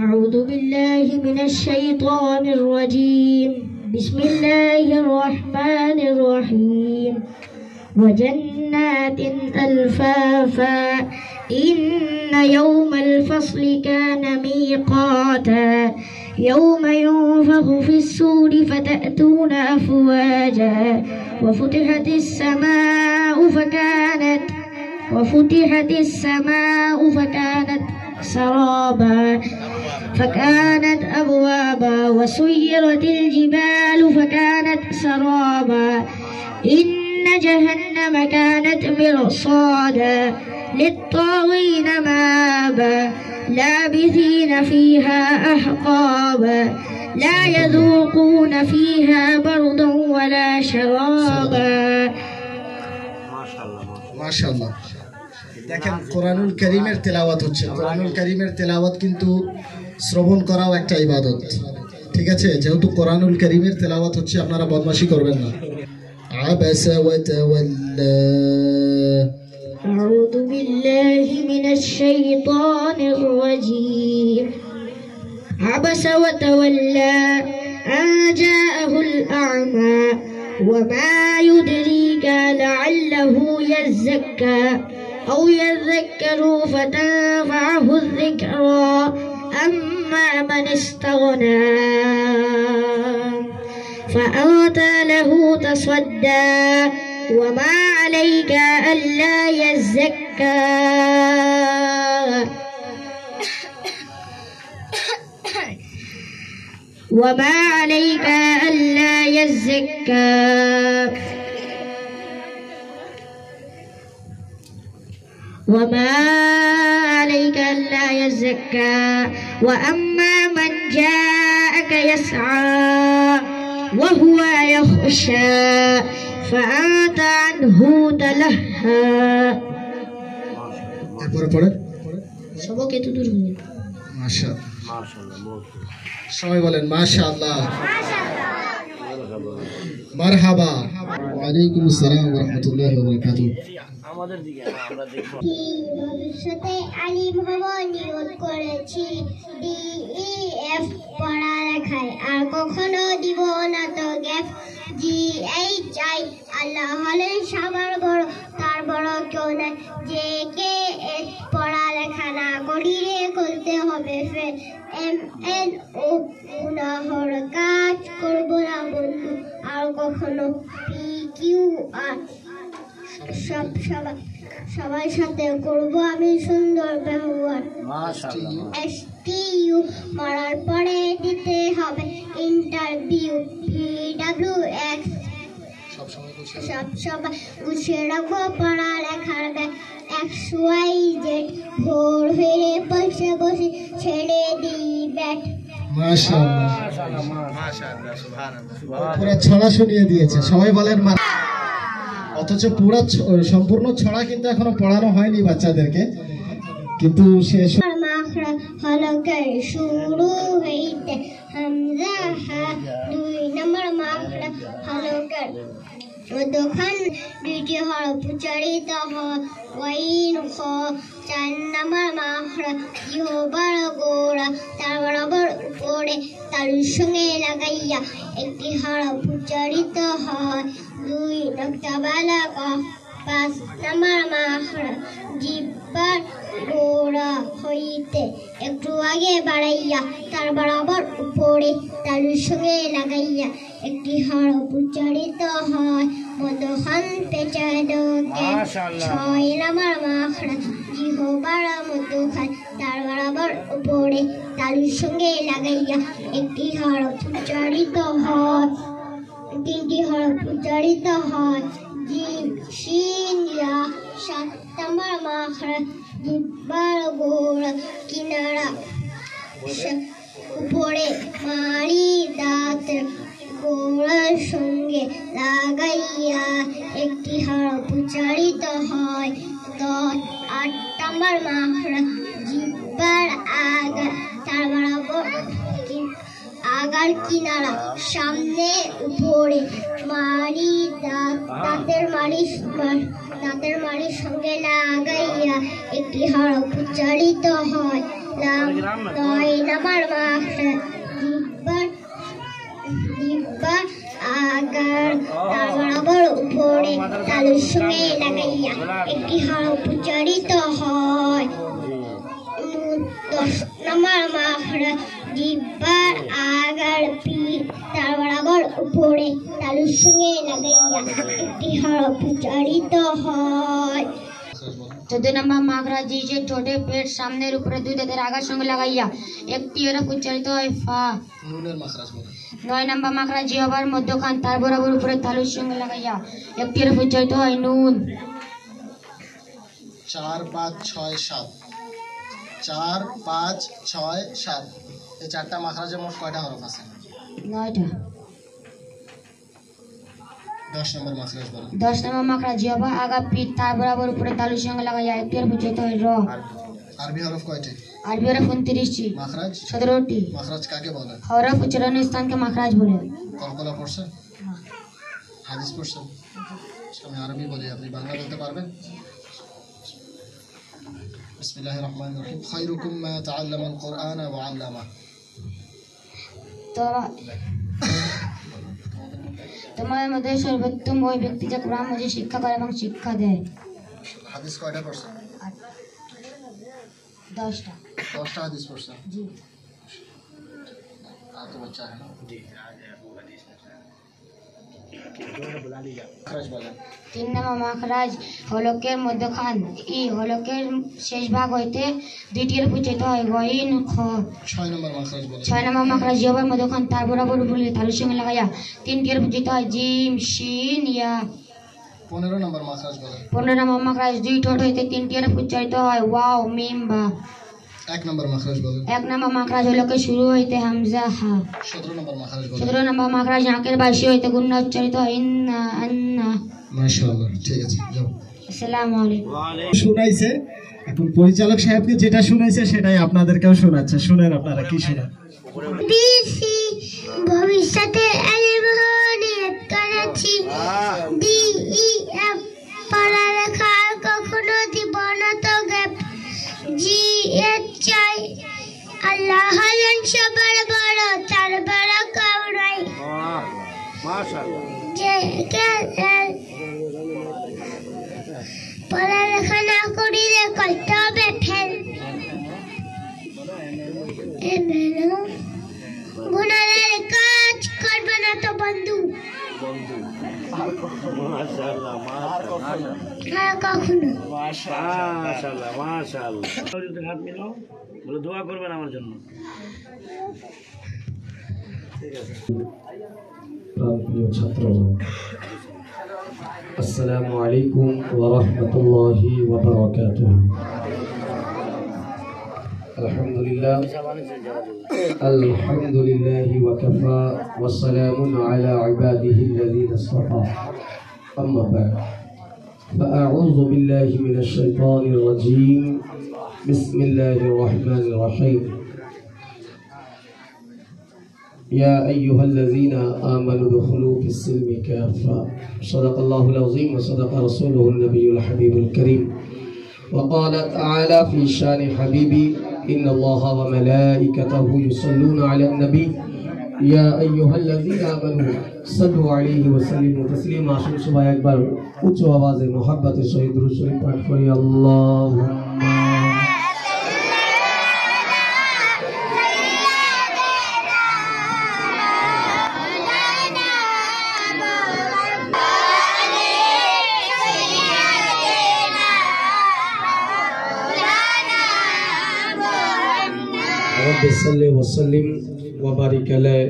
أعوذ بالله من الشيطان الرجيم. بسم الله الرحمن الرحيم. وجنات ألفافا. إن يوم الفصل كان ميقاتا. يوم ينفخ في الصور فتأتون أفواجا. وفتحت السماء فكانت سرابا فكانت أبوابا. وسيرت الجبال فكانت سرابا. إن جهنم كانت مرصادا للطاغين مآبا. لابثين فيها أحقابا. لا يذوقون فيها بردا ولا شرابا. মাশাআল্লাহ। দেখেন কোরআনুল কারীমের তেলাওয়াত হচ্ছে। কোরআনুল কারীমের তেলাওয়াত কিন্তু শ্রবণ করাও একটা ইবাদত। ঠিক আছে, যেহেতু কোরআনুল কারীমের তেলাওয়াত হচ্ছে আপনারা বদমাশি করবেন না। عبس وتولى. أعوذ بالله من الشيطان الرجيم. عبس وتولى أن جاءه الأعمى وما يدريك لعله يزكى أو يذكر فتنفعه الذكرى أما من استغنى فأنت له تصدى وما عليك ألا يزكى وما عليك ألا يزكى وما عليك ألا يزكى وأما من جاءك يسعى وهو يخشى فأنت عنه تلهى. সবক এত দূর হলো। মাশাআল্লাহ সবাই বলেন মাশাআল্লাহ মারহাবা। ওয়ালাইকুম আসসালাম ওয়া রাহমাতুল্লাহি ওয়া বারাকাতুহু। ভবিষ্যতে আলিম হব নিয়ত করেছি, DEF পড়ালেখায় আর কখনো দিব না তো গ্যাপ, GHI আল্লাহ হলেন সবার বড়, তার বড় কেউ নাই, JKS পড়ালেখা না করিলে করতে হবে ফের, MNO গুনাহর কাজ করব না বন্ধু আর কখনো, PQR সবার সাথে করব আমি সুন্দর ব্যবহার, STU মরার পরে দিতে হবে ইন্টারভিউ, PWX সব সবাই গুছিয়ে রাখবো পড়ালেখার ব্যাগ, XYZ ভোর হয়ে বসে বসে ছেড়ে দিই ব্যাট। মাশাআল্লাহ পুরো ছড়া শুনিয়ে দিয়েছে, সবাই বলেন অথচ পুরো সম্পূর্ণ ছড়া কিন্তু এখনো পড়ানো হয়নি বাচ্চাদেরকে, কিন্তু শেষ মাখরা হলকের শুরু হইতে হামজা হা, 2 নম্বর মাখরা হলকের মধ্যখান দুইটি হরফ উচ্চারিত হয়, ওয়াইন খ, 4 নম্বর মাখরা জিহ্বার গোড়া তার বরাবর উপরে তালুর সঙ্গে লাগাইয়া একটি হরফ উচ্চারিত হয়, 2 নকতা বালা কফ, 5 নম্বর মাখরা জিহ্বার গোড়া হইতে একটু আগে বাড়াইয়া তার বরাবর উপরে তালুর সঙ্গে লাগাইয়া একটি হরফ উচ্চারিত হয়, মধ্যখান পেঁচায় দোকে, 6 নম্বর মাখরা জিহ্বার মধ্যখান তার বরাবর উপরে তালুর সঙ্গে লাগাইয়া একটি হরফ উচ্চারিত হয়, 3টি হরফ উচ্চারিত হয়, জিম শিন ইয়া, 7 নম্বর মাখরা জিহ্বার গোড়া কিনারা উপরে মাড়ি দাঁতের গোড়ার সঙ্গে লাগাইয়া একটি হরফ উচ্চারিত হয়, 8 নম্বর মাখরা জিহ্বার আগা তার বরাবর আগার কিনারা সামনে উপরে মাড়ি দাঁতের মাড়ির সঙ্গে লাগাইয়া একটি হরফ উচ্চারিত হয়, 9 নম্বর মাখরা জিহ্বার আগার তার বরাবর উপরে তালুর সঙ্গে লাগাইয়া একটি হরফ উচ্চারিত হয়, 10 নম্বর মাখরা জিহ্বার আগার তার বরাবর উপরে তালুর সঙ্গে লাগাইয়া একটি হরফ উচ্চারিত হয়, 14 নম্বর মাখরা জিজে ঠোঁটে পেট সামনের উপরে 2 দাঁতের আগার সঙ্গে লাগাইয়া একটি হরফ উচ্চারিত হয়, ফা। 9 নম্বর মাখরা জিহ্বার মধ্যখান তার বরাবর উপরে তালুর সঙ্গে লাগাইয়া একটি হরফ উচ্চারিত হয়, নুন। 4 5 6 7 4 5 6 7 এই চারটা মাখরাজে মোট কয়টা হরফ আছে? 9টা। 10 নম্বর মাখরাজ বলেন। 10 নম্বর মাখরা জিহ্বা আগা পিঠ তার বরাবর উপরে তালুর সঙ্গে লাগাইয়া একটি হরফ উচ্চারিত হয়, র। আরবি হরফ কয়টি? আরবি হরফ 29টি। মাখরাজ 17টি। মাখরাজ কাকে বলে? হরফ উচ্চারণের স্থানকে মাখরাজ বলে। কলকলা পড়ছেন? হাদিস পড়ছেন? আমি আরবি বলি, আপনি বাংলা বলতে পারবেন? বিসমিল্লাহির রহমানির রহিম। খায়রুকুম মান তাআল্লামা আল কুরআন ওয়া আল্লামা। তোমাদের মধ্যে সর্বোত্তম ওই ব্যক্তি যে কোরআন মজিদ শিক্ষা করে এবং শিক্ষা দেয়। হাদিস কয়টা পড়ছেন? 10টা। 10টা হাদিস পড়ছেন? জি। तो बच्चा है ना जी। তিন নম্বর মাখরাজ হলকের মধ্যখান ই হলকের শেষ ভাগ হইতে দ্বিতীয় উচ্চারিত হয় গইন খ। 6 নম্বর মাখরাজ বলেন। 6 নম্বর মাখরাজ জিহ্বার মধ্যখান তার বরাবর উপরে তালুর সঙ্গে লাগাইয়া তিনটির উচ্চারিত হয় জিম শিন ইয়া। 15 নম্বর মাখরাজ বলেন। 15 নম্বর মাখরাজ দুই ঠোঁট হইতে তিনটির উচ্চারিত হয় ওয়াও মিম বা। 1 নম্বর মাখরাজ বলেন। 1 নম্বর মাখরাজ হলকে শুরু হইতে হামজা হা। 17 নম্বর মাখরাজ বলেন। 17 নম্বর মাখরাজ নাকের বাসি হইতে গুণনা উচ্চারিত হয় ইন্না আন্না। মাশাআল্লাহ, ঠিক আছে, যাও। আসসালামু আলাইকুম। শুনাইছে, এখন পরিচালক সাহেবকে যেটা শুনাইছে সেটাই আপনাদেরকেও শোনাচ্ছে। শুনেন আপনারা কি শোনান। বিসি ভবিষ্যতে আলিম হওয়ার নিয়ত করেছি। DEF পড়ালেখা আর কখনো দিব না তো গ্যাপ। GHI আল্লাহ হলেন সবার বড়, তার বড় কেউ নাই। JKL পড়ালেখা না করিলে করতে হবে ফেল। গুনাহের কাজ করবে না তো বন্ধু, আর কখনো। মাশাআল্লাহ মাশাআল্লাহ। হাত মিলাও, বলে দোয়া করবেন আমার জন্য। ঠিক আছে। প্রিয় ছাত্র, আসসালামু আলাইকুম ওয়া রাহমাতুল্লাহি ওয়া বারাকাতুহু। আলহামদুলিল্লাহ আলহামদুলিল্লাহি ওয়া কাফা ওয়া সালামুন আলা ইবাদিহি আল্লাযীনা ইসতাফা। আম্মা বা'দ। فأعوذ بالله من الشيطان الرجيم. بسم الله الرحمن الرحيم. يا أيها الذين آمنوا ادخلوا في السلم كافة. صدق الله العظيم وصدق رسوله النبي الحبيب الكريم. وقال تعالى في شان حبيبي إن الله وملائكته يصلون على النبي يا أيها الذين آمنوا صلوا عليه وسلموا تسليما. سبحان أكبر উচ্চ আওয়াজে মোহাব্বতের সহিত দুরূদ শরীফ পাঠ করি। আল্লাহুম্মা رب صل وسلم وبارك عليه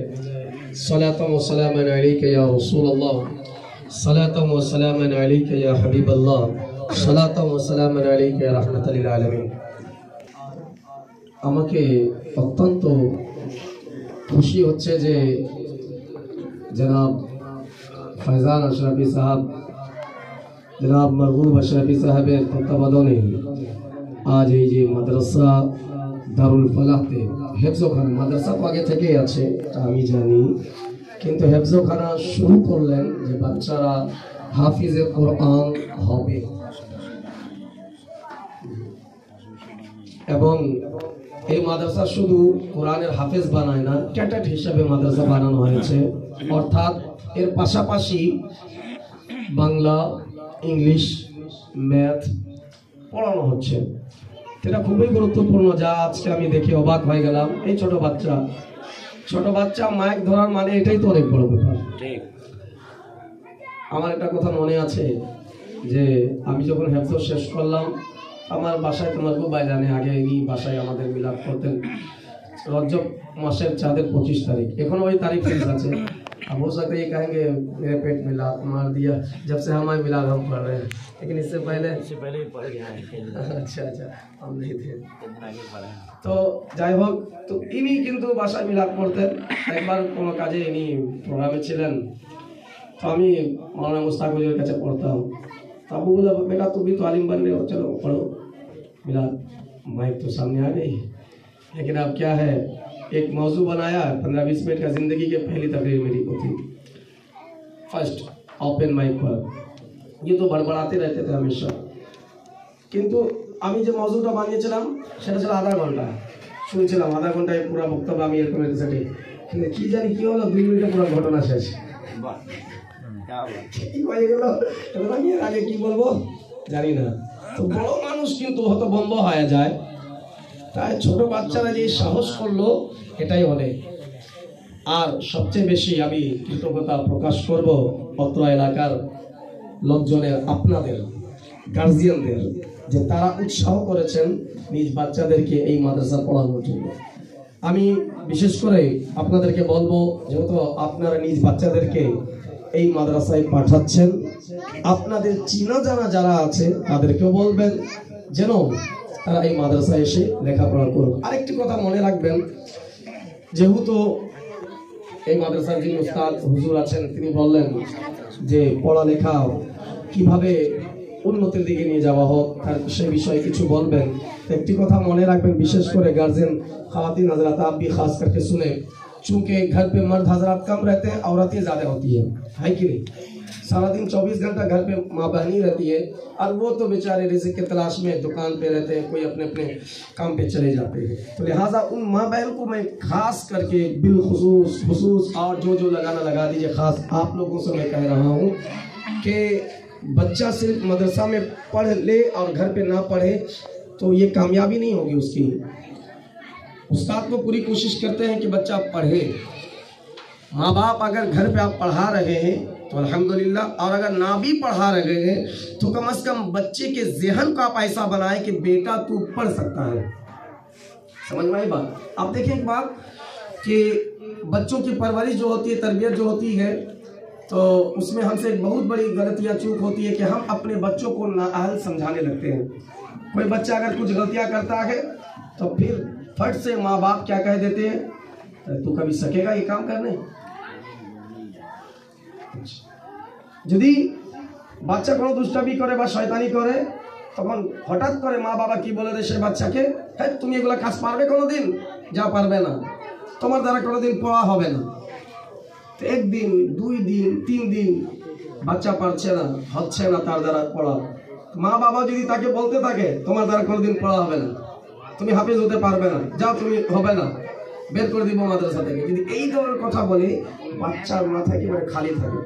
صلاة وسلاما عليك يا رسول الله صلاة وسلاما عليك يا حبيب الله صلاة وسلاما عليك يا رحمة للعالمين. আমাকে অত্যন্ত খুশি হচ্ছে যে জনাব ফয়জান আশরাফি সাহেব, জনাব মারগুব আশরাফি সাহেবের তত্ত্বাবধানে আজ এই যে মাদ্রাসা দারুল ফালাহতে হেফজখানা, মাদ্রাসা আগে থেকেই আছে আমি জানি, কিন্তু হেফজখানা শুরু করলেন যে বাচ্চারা হাফিজে কোরআন হবে। এবং এই মাদ্রাসা শুধু কোরআনের হাফেজ বানায় না, ক্যাডেট হিসাবে মাদ্রাসা বানানো হয়েছে। অর্থাৎ এর পাশাপাশি বাংলা, ইংলিশ, ম্যাথ পড়ানো হচ্ছে। এটা খুবই গুরুত্বপূর্ণ, যা আজকে আমি দেখে অবাক হয়ে গেলাম। এই ছোট বাচ্চা মাইক ধরার মানে এটাই তো অনেক বড় ব্যাপার। আমার একটা কথা মনে আছে যে আমি যখন হেফজ শেষ করলাম, আমার বাসায় তোমার ভাই জানে, আগে ইনি বাসায় আমাদের মিলাদ করতেন রজব মাসের চাঁদের 25 তারিখ। এখনো ওই তারিখ ফিক্স আছে। अब हो सकता है ये कहेंगे मेरे पेट में लात मार दिया जब से हमारे मिलाद हम पढ़ रहे हैं, लेकिन इससे पहले ही पढ़ गया है। अच्छा हम नहीं थे। তো যাই হোক, তো ইনি কিন্তু বাসায় মিলাদ করতেন। একবার কোনো কাজে ইনি প্রোগ্রামে ছিলেন, তো আমি मौलाना मुश्ताक हुजूर কাছে पढ़ता हूँ। तो अबू बोला बेटा तुम भी तो आलिम बन रहे हो, चलो पढ़ो मिलाद। माइक तो सामने आ गई, लेकिन अब क्या है, एक मौजू बनाया 15-20 मिनट का। जिंदगी की पहली तकरीर मेरी को थी। फर्स्ट ओपन माइक पर, ये तो बड़बड़ाते रहते थे हमेशा। किंतु আমি যে মজুটা বানিয়েছিলাম সেটা ছিল আধা ঘন্টা, শুনছিলাম আধা ঘন্টায় পুরো বক্তব্য আমি এরকম সেটে, কিন্তু কি জানি কি হলো 2 মিনিটে পুরো ঘটনা শেষ। কি হয়ে গেল এবার আমি এর আগে কি বলবো জানি না। তো বড় মানুষ কিন্তু হতভম্ব হয়ে যায়, তাই ছোট বাচ্চারা যে সাহস করলো এটাই অনেক। আর সবচেয়ে বেশি আমি কৃতজ্ঞতা প্রকাশ করব অত্র এলাকার লোকজনের, আপনাদের গার্জিয়ানদের, যে তারা উৎসাহ করেছেন নিজ বাচ্চাদেরকে এই মাদ্রাসা পড়ানোর জন্য। আমি বিশেষ করে আপনাদেরকে বলবো, যেহেতু আপনারা নিজ বাচ্চাদেরকে এই মাদ্রাসায় পাঠাচ্ছেন, আপনাদের চিনা জানা যারা আছে তাদেরকেও বলবেন যেন তারা এই মাদ্রাসায় এসে লেখাপড়া করুক। আরেকটি কথা মনে রাখবেন, যেহেতু এই মাদ্রাসার যিনি উস্তাদ হুজুর আছেন তিনি বললেন যে পড়ালেখা কিভাবে উন্নতির দিকে নিয়ে যাওয়া হোক, তার সে বিষয়ে কিছু বলবেন। একটি কথা মনে রাখবেন, বিশেষ করে गार्जियन खातिन हजरात आप भी खास करके सुने, चूंकि घर पे मर्द हजरात कम रहते हैं, औरतें ज्यादा होती है कि नहीं। सारा दिन 24 घंटा घर पे माँ बहनी रहती है, और वो तो बेचारे रिज़्क़ के तलाश में दुकान पे रहते हैं, कोई अपने अपने काम पे चले जाते हैं। तो लिहाजा उन माँ बहन को मैं खास करके बिलखुसूस और जो लगाना लगा दीजिए। खास आप लोगों से मैं कह रहा हूँ कि बच्चा सिर्फ मदरसा में पढ़ ले और घर पे ना पढ़े तो ये कामयाबी नहीं होगी उसकी। उस्ताद को पूरी कोशिश करते हैं कि बच्चा पढ़े। माँ बाप अगर घर पे आप पढ़ा रहे हैं तो अल्हम्दुलिल्लाह, और अगर ना भी पढ़ा रहे हैं तो कम से कम बच्चे के ज़हन को आप ऐसा बनाएं कि बेटा तू पढ़ सकता है। समझ में आई बात? आप देखें एक बात कि बच्चों की परवरिश जो होती है, तरबियत जो होती है, तो उसमें हमसे एक बहुत बड़ी गलती या चूक होती है कि हम अपने बच्चों को नाअहल समझाने लगते हैं। कोई बच्चा अगर कुछ गलतियां करता है तो फिर फट से माँ बाप क्या कह देते हैं, तू कभी सकेगा ये काम करने। যদি বাচ্চা কোনো দুষ্টামি করে বা শয়তানি করে, তখন হঠাৎ করে মা বাবা কি বলে দেয় সে বাচ্চাকে, হ্যাঁ তুমি এগুলা কাজ পারবে কোনোদিন? যা পারবে না, তোমার দ্বারা কোনোদিন পড়া হবে না। তো 1 দিন 2 দিন 3 দিন বাচ্চা পারছে না, হচ্ছে না তার দ্বারা পড়া, মা বাবা যদি তাকে বলতে থাকে তোমার দ্বারা কোনোদিন পড়া হবে না, তুমি হাফেজ হতে পারবে না, যাও তুমি হবে না, বের করে দিব মাদ্রাসা থেকে, যদি এই ধরনের কথা বলে বাচ্চার মাথা একেবারে খালি থাকে,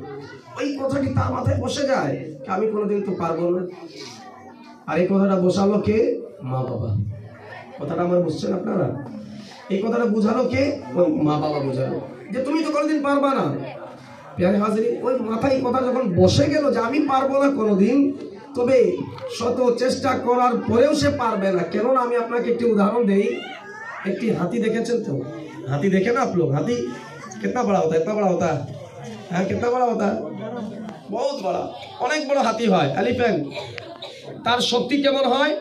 ওই কথাটি তার মাথায় বসে যায় আমি কোনোদিন তো পারবো না। আর এই কথাটা বসালো কে? মা বাবা। কথাটা আমার বুঝছেন আপনারা? এই কথাটা বুঝালো কে? মা বাবা বুঝালো যে তুমি তো কোনোদিন পারবা না। প্রিয় হাজিরিন, ওই মাথায় কথা যখন বসে গেল যে আমি পারবো না কোনোদিন, তবে শত চেষ্টা করার পরেও সে পারবে না। কেননা আমি আপনাকে একটি উদাহরণ দেই। একটি হাতি দেখেছেন তো? हाथी देखे ना आप लोग? हाथी कितना बड़ा होता है? इतना बड़ा होता है? हाँ, कितना बड़ा होता है? बहुत बड़ा, অনেক বড় হাতি হয় এলিফ্যান্ট। তার শক্তি কেমন হয়?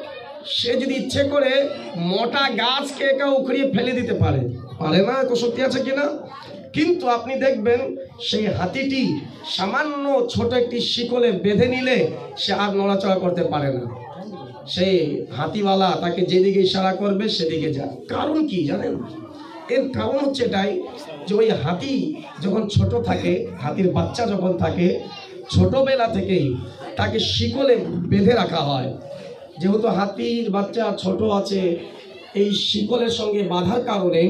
সে যদি ইচ্ছে করে মোটা গাছকে একা উখড়িয়ে ফেলে দিতে পারে, পারে না? তো শক্তি আছে কিনা? কিন্তু আপনি দেখবেন সেই হাতিটি সামান্য ছোট একটি শিকলে বেঁধে নিলে সে আর নড়াচড়া করতে পারে না। সেই হাতিওয়ালা তাকে যেদিকে ইশারা করবে সেদিকে যায়। কারণ কি জানেন? এর কারণ হচ্ছে এটাই যে ওই হাতি যখন ছোট থাকে, হাতির বাচ্চা যখন থাকে, ছোটবেলা থেকেই তাকে শিকলে বেঁধে রাখা হয়। যেহেতু হাতির বাচ্চা ছোট আছে, এই শিকলের সঙ্গে বাঁধার কারণে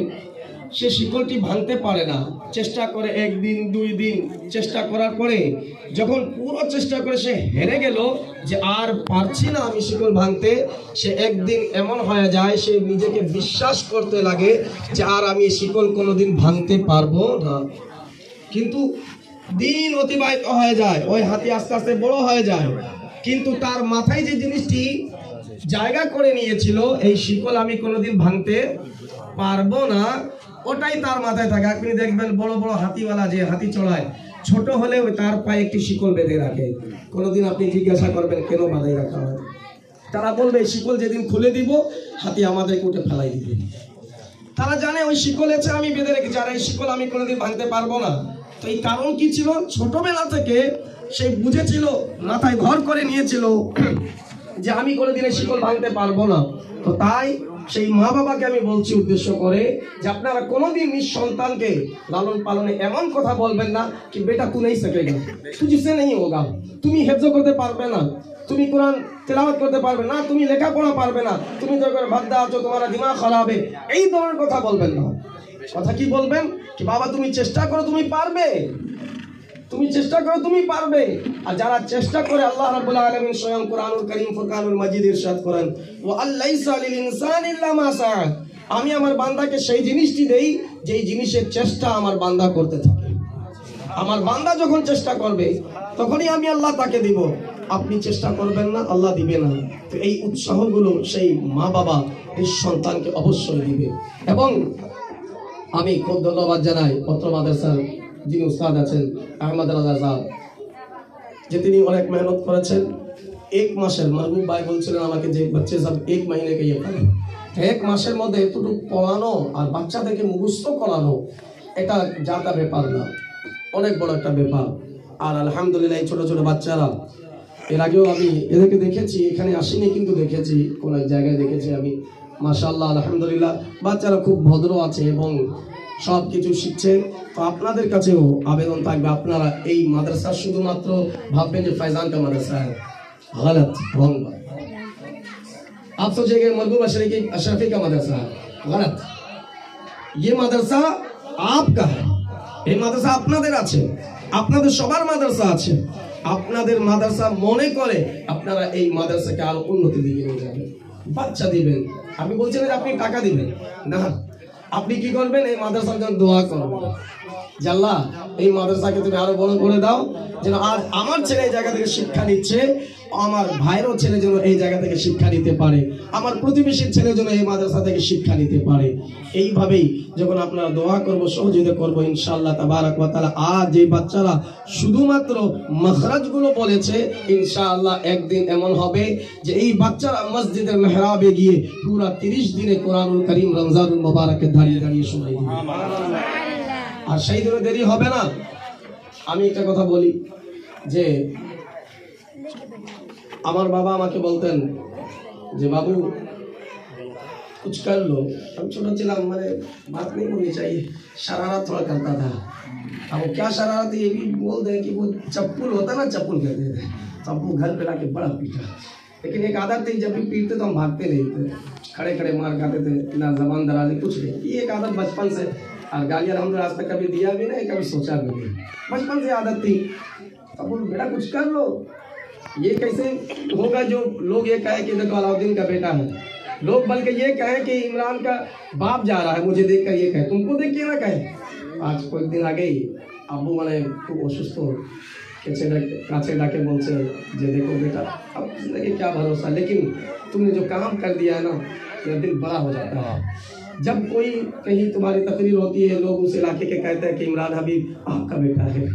সে শিকলটি ভাঙতে পারে না। চেষ্টা করে 1 দিন 2 দিন চেষ্টা করার পরে যখন পুরো চেষ্টা করে সে হেরে গেল যে আর পারছি না আমি শিকল ভাঙতে, সে একদিন এমন হয়ে যায় সে নিজেকে বিশ্বাস করতে লাগে যে আর আমি এই শিকল কোনোদিন ভাঙতে পারবো না। কিন্তু দিন অতিবাহিত হয়ে যায়, ওই হাতি আস্তে আস্তে বড় হয়ে যায়, কিন্তু তার মাথায় যে জিনিসটি জায়গা করে নিয়েছিল এই শিকল আমি কোনোদিন ভাঙতে পারবো না, ওটাই তার মাথায় থাকে। আপনি দেখবেন বড় বড় হাতিওয়ালা যে হাতি চড়ায়, ছোট হলেও তার পায়ে একটি শিকল বেঁধে রাখে। কোনোদিন আপনি জিজ্ঞাসা করবেন কেন বাঁধাই রাখা হয়, তারা বলবে এই শিকল যেদিন খুলে দিব হাতি আমাদেরকে উঠে ফেলাই দিবে। তারা জানে ওই শিকল আছে আমি বেঁধে রেখেছি, আর এই শিকল আমি কোনোদিন ভাঙতে পারবো না। তো এই কারণ কি ছিল? ছোটবেলা থেকে সে বুঝেছিল, মাথায় ঘর করে নিয়েছিল যে আমি কোনোদিন এই শিকল ভাঙতে পারবো না। তো তাই সেই মা বাবাকে আমি বলছি উদ্দেশ্য করে যে আপনারা কোনোদিন নিজ সন্তানকে লালন পালনে এমন কথা বলবেন না কি বেটা তু নেই সকেগা, তুঝসে নেই হোগা, তুমি হেফজ করতে পারবে না, তুমি কোরআন তেলাওয়াত করতে পারবে না, তুমি লেখাপড়া পারবে না, তুমি তো করে বাদ্দা আছো, তোমার দিমাগ খারাপ হবে, এই ধরনের কথা বলবেন না। কথা কি বলবেন কি বাবা তুমি চেষ্টা করো, তুমি পারবে, তুমি চেষ্টা করো, তুমি পারবে। আর যারা চেষ্টা করে আল্লাহ রাব্বুল আলামিন স্বয়ং কোরআনুল কারীম ফুরকানুল মাজিদ ইরশাদ করেন ওয়া আল্লাইসা লিল ইনসানি ইল্লা মা সাআ, আমি আমার বান্দাকে সেই জিনিসটি দেই যেই জিনিসের চেষ্টা আমার বান্দা করতে থাকে। আমার বান্দা যখন চেষ্টা করবে তখনই আমি আল্লাহ তাকে দিব। আপনি চেষ্টা করবেন না, আল্লাহ দিবে না। তো এই উৎসাহগুলো সেই মা বাবা এই সন্তানকে অবশ্যই দিবে। এবং আমি খুব ধন্যবাদ জানাই পত্র মাদ্রাসার যিনি উস্তাদ আছেন আহমদ রাজা সাহেব, যে তিনি অনেক মেহনত করেছেন। এক মাসের মাহবুব ভাই বলছিলেন আমাকে যে বাচ্চা সব এক মহিনে কে পড়ে, এক মাসের মধ্যে এতটুকু পড়ানো আর বাচ্চাদেরকে মুখস্থ করানো এটা যাতা ব্যাপার না, অনেক বড় একটা ব্যাপার। আর আলহামদুলিল্লাহ এই ছোট ছোট বাচ্চারা, এর আগেও আমি এদেরকে দেখেছি, এখানে আসিনি কিন্তু দেখেছি, কোন এক জায়গায় দেখেছি আমি। মাশাআল্লাহ আলহামদুলিল্লাহ বাচ্চারা খুব ভদ্র আছে এবং সব কিছু শিখছে। তো আপনাদের কাছেও আবেদন থাকবে, আপনারা এই মাদ্রাসা শুধুমাত্র ভাববেন যে फैजान का मदरसा है, गलत रॉन्ग बात। आप सोचेंगे महबूब अशरफी का मदरसा है, गलत। ये मदरसा आपका है, এই মাদ্রাসা আপনাদের আছে, আপনাদের সবার মাদ্রাসা আছে। আপনাদের মাদ্রাসা মনে করে আপনারা এই মাদ্রাসাকে আরো উন্নতির দিকে নিয়ে যাবেন, বাচ্চা দিবেন। আমি বলছি না যে আপনি টাকা দিবেন না, আপনি কি করবেন এই মাদ্রাসার জন্য দোয়া করবেন যে আল্লাহ এই মাদ্রাসাকে তুমি আরো বড় করে দাও, যেন আর আমার ছেলে এই জায়গা থেকে শিক্ষা নিচ্ছে, আমার ভাইয়েরও ছেলে যেন এই জায়গা থেকে শিক্ষা নিতে পারে, আমার প্রতিবেশীর ছেলে যেন এই মাদ্রাসা থেকে শিক্ষা নিতে পারে। এইভাবেই যখন আপনারা দোয়া করবো, সহযোগিতা করবো, ইনশাআল্লাহ তাবারাক ওয়া তাআলা। আর যে বাচ্চারা শুধুমাত্র মাখরাজগুলো বলেছে, ইনশাআল্লাহ একদিন এমন হবে যে এই বাচ্চারা মসজিদের মেহরাবে গিয়ে পুরা 30 দিনে কোরআনুল কারীম রমজানুল মুবারকে দাঁড়িয়ে দাঁড়িয়ে শোনাই দিবে। আর সেই দিনে দেরি হবে না। আমি একটা কথা বলি যে আমার বাবা আমাকে বলতেন যে বাবু कुछ कर लो। हम छोटा चिल्ला मैंने बात नहीं बोलनी चाहिए, शरारत थोड़ा करता था। अब क्या शरारत, ये भी बोल दे कि वो चप्पल होता ना, चप्पल कहते थे, चप्पू घर पे लाके बड़ा पीटा। लेकिन एक आदत थी, जब भी पीटते तो हम भागते नहीं थे, खड़े खड़े मार खाते थे, ना जबान दराजी कुछ नहीं। ये एक आदत बचपन से, और गालियाँ हमने आज तक कभी दिया भी नहीं, कभी सोचा भी नहीं, बचपन से आदत थी। अब बेटा कुछ कर लो। ये कैसे होगा जो लोग ये कहे कि देखो अलाउद्दीन का बेटा है, लोग बल्कि ये कहें कि इमरान का बाप जा रहा है, मुझे देखकर ये कहे, तुमको देख के ना कहे। आज कोई दिन आ गई, अबू मैंने खूब असुस्थ काचे डाके बोलते जे देखो बेटा अब जिंदगी क्या भरोसा, लेकिन तुमने जो काम कर दिया है ना, मेरा दिल बड़ा हो जाता है। जब कोई कहीं तुम्हारी तकरीर होती है, लोग उस इलाके के कहते हैं कि इमरान हबीब आपका बेटा है,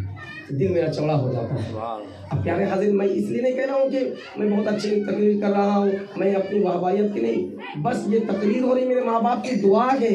दिल मेरा चौड़ा हो जाता है। अब प्यारे हाजिर, मैं इसलिए नहीं कह रहा हूँ कि मैं बहुत अच्छी तकरीर कर रहा हूँ, मैं अपनी वाहवाहियत की नहीं, बस ये तकरीर हो रही मेरे माँ बाप की दुआ है।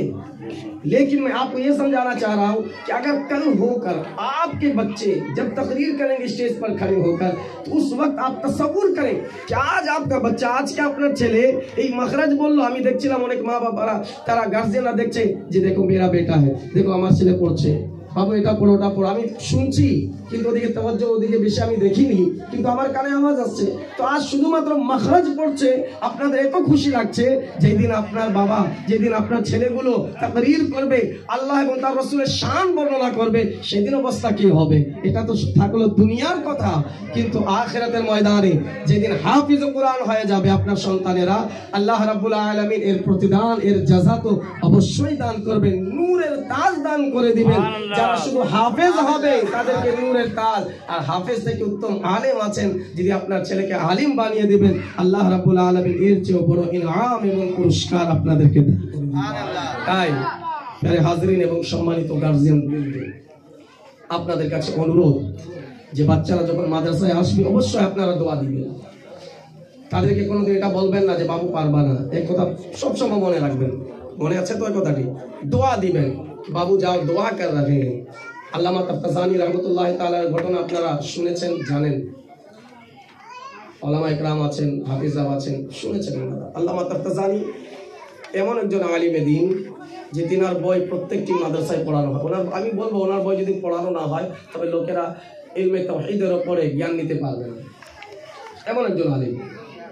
लेकिन मैं आपको ये समझाना चाह रहा हूँ कि अगर कल होकर आपके बच्चे जब तकरीर करेंगे स्टेज पर खड़े होकर, तो उस वक्त आप तसव्वुर करें कि आज आपका बच्चा, आज के আপনার ছেলে এই মাখরাজ বললো। আমি দেখছিলাম অনেক মা বাবারা, তারা গার্জিয়ানরা দেখছে যে দেখো মেরা বেটা है, দেখো আমার ছেলে পড়ছে, বাবু এটা পড়ো ওটা পড়ো। আমি শুনছি কিন্তু ওদিকে তাওয়াজ্জুহ ওদিকে বেশি আমি দেখিনি, কিন্তু আমার কানে আওয়াজ আসছে। তো আজ শুধুমাত্র মাখরাজ পড়ছে, আপনাদের এত খুশি লাগছে, যেদিন আপনার বাবা, যেদিন আপনার ছেলেগুলো তাকরীর করবে, আল্লাহ এবং তার রাসূলের শান বর্ণনা করবে, সেদিন অবস্থা কি হবে? এটা তো থাকলো দুনিয়ার কথা, কিন্তু আখিরাতের ময়দানে যেদিন হাফিজ কোরআন হয়ে যাবে আপনার সন্তানেরা, আল্লাহ রাব্বুল আলামিন এর প্রতিদান, এর জাযা তো অবশ্যই দান করবেন, নূরের তাজ দান করে দিবেন। যারা শুধু হাফেজ হবে তাদেরকে নূরের তাজ, আর হাফেজ থেকে উত্তম আলেম আছেন, যদি আপনার ছেলেকে আলিম বানিয়ে দিবেন, আল্লাহ রাব্বুল আলামিন এর চেয়ে বড় ইনআম এবং পুরস্কার আপনাদেরকে দেন। তাই প্রিয় হাজিরিন এবং সম্মানিত গার্জিয়ান বৃন্দ, আপনাদের কাছে অনুরোধ যে বাচ্চারা যখন মাদ্রাসায় আসবে অবশ্যই আপনারা দোয়া দিবেন। তাদেরকে কোনোদিন এটা বলবেন না যে বাবু পারবা না, এই কথা সবসময় মনে রাখবেন। মনে আছে তো এই কথাটি? দোয়া দিবেন, বাবু যাও দোয়া কর রহে হ্যাঁ। আল্লামা তাফতাজানি রহমতুল্লাহ তাআলার ঘটনা আপনারা শুনেছেন, জানেন। ওলামা ইকরাম আছেন, হাফিজ আছেন, শুনেছেন। আল্লামা তাফতাজানি এমন একজন আলিমে দিন যে তিনার বই প্রত্যেকটি মাদ্রাসায় পড়ানো হয়। ওনার আমি বলবো ওনার বই যদি পড়ানো না হয় তবে লোকেরা ইলমে তাওহীদের উপরে জ্ঞান নিতে পারবে না। এমন একজন আলিম,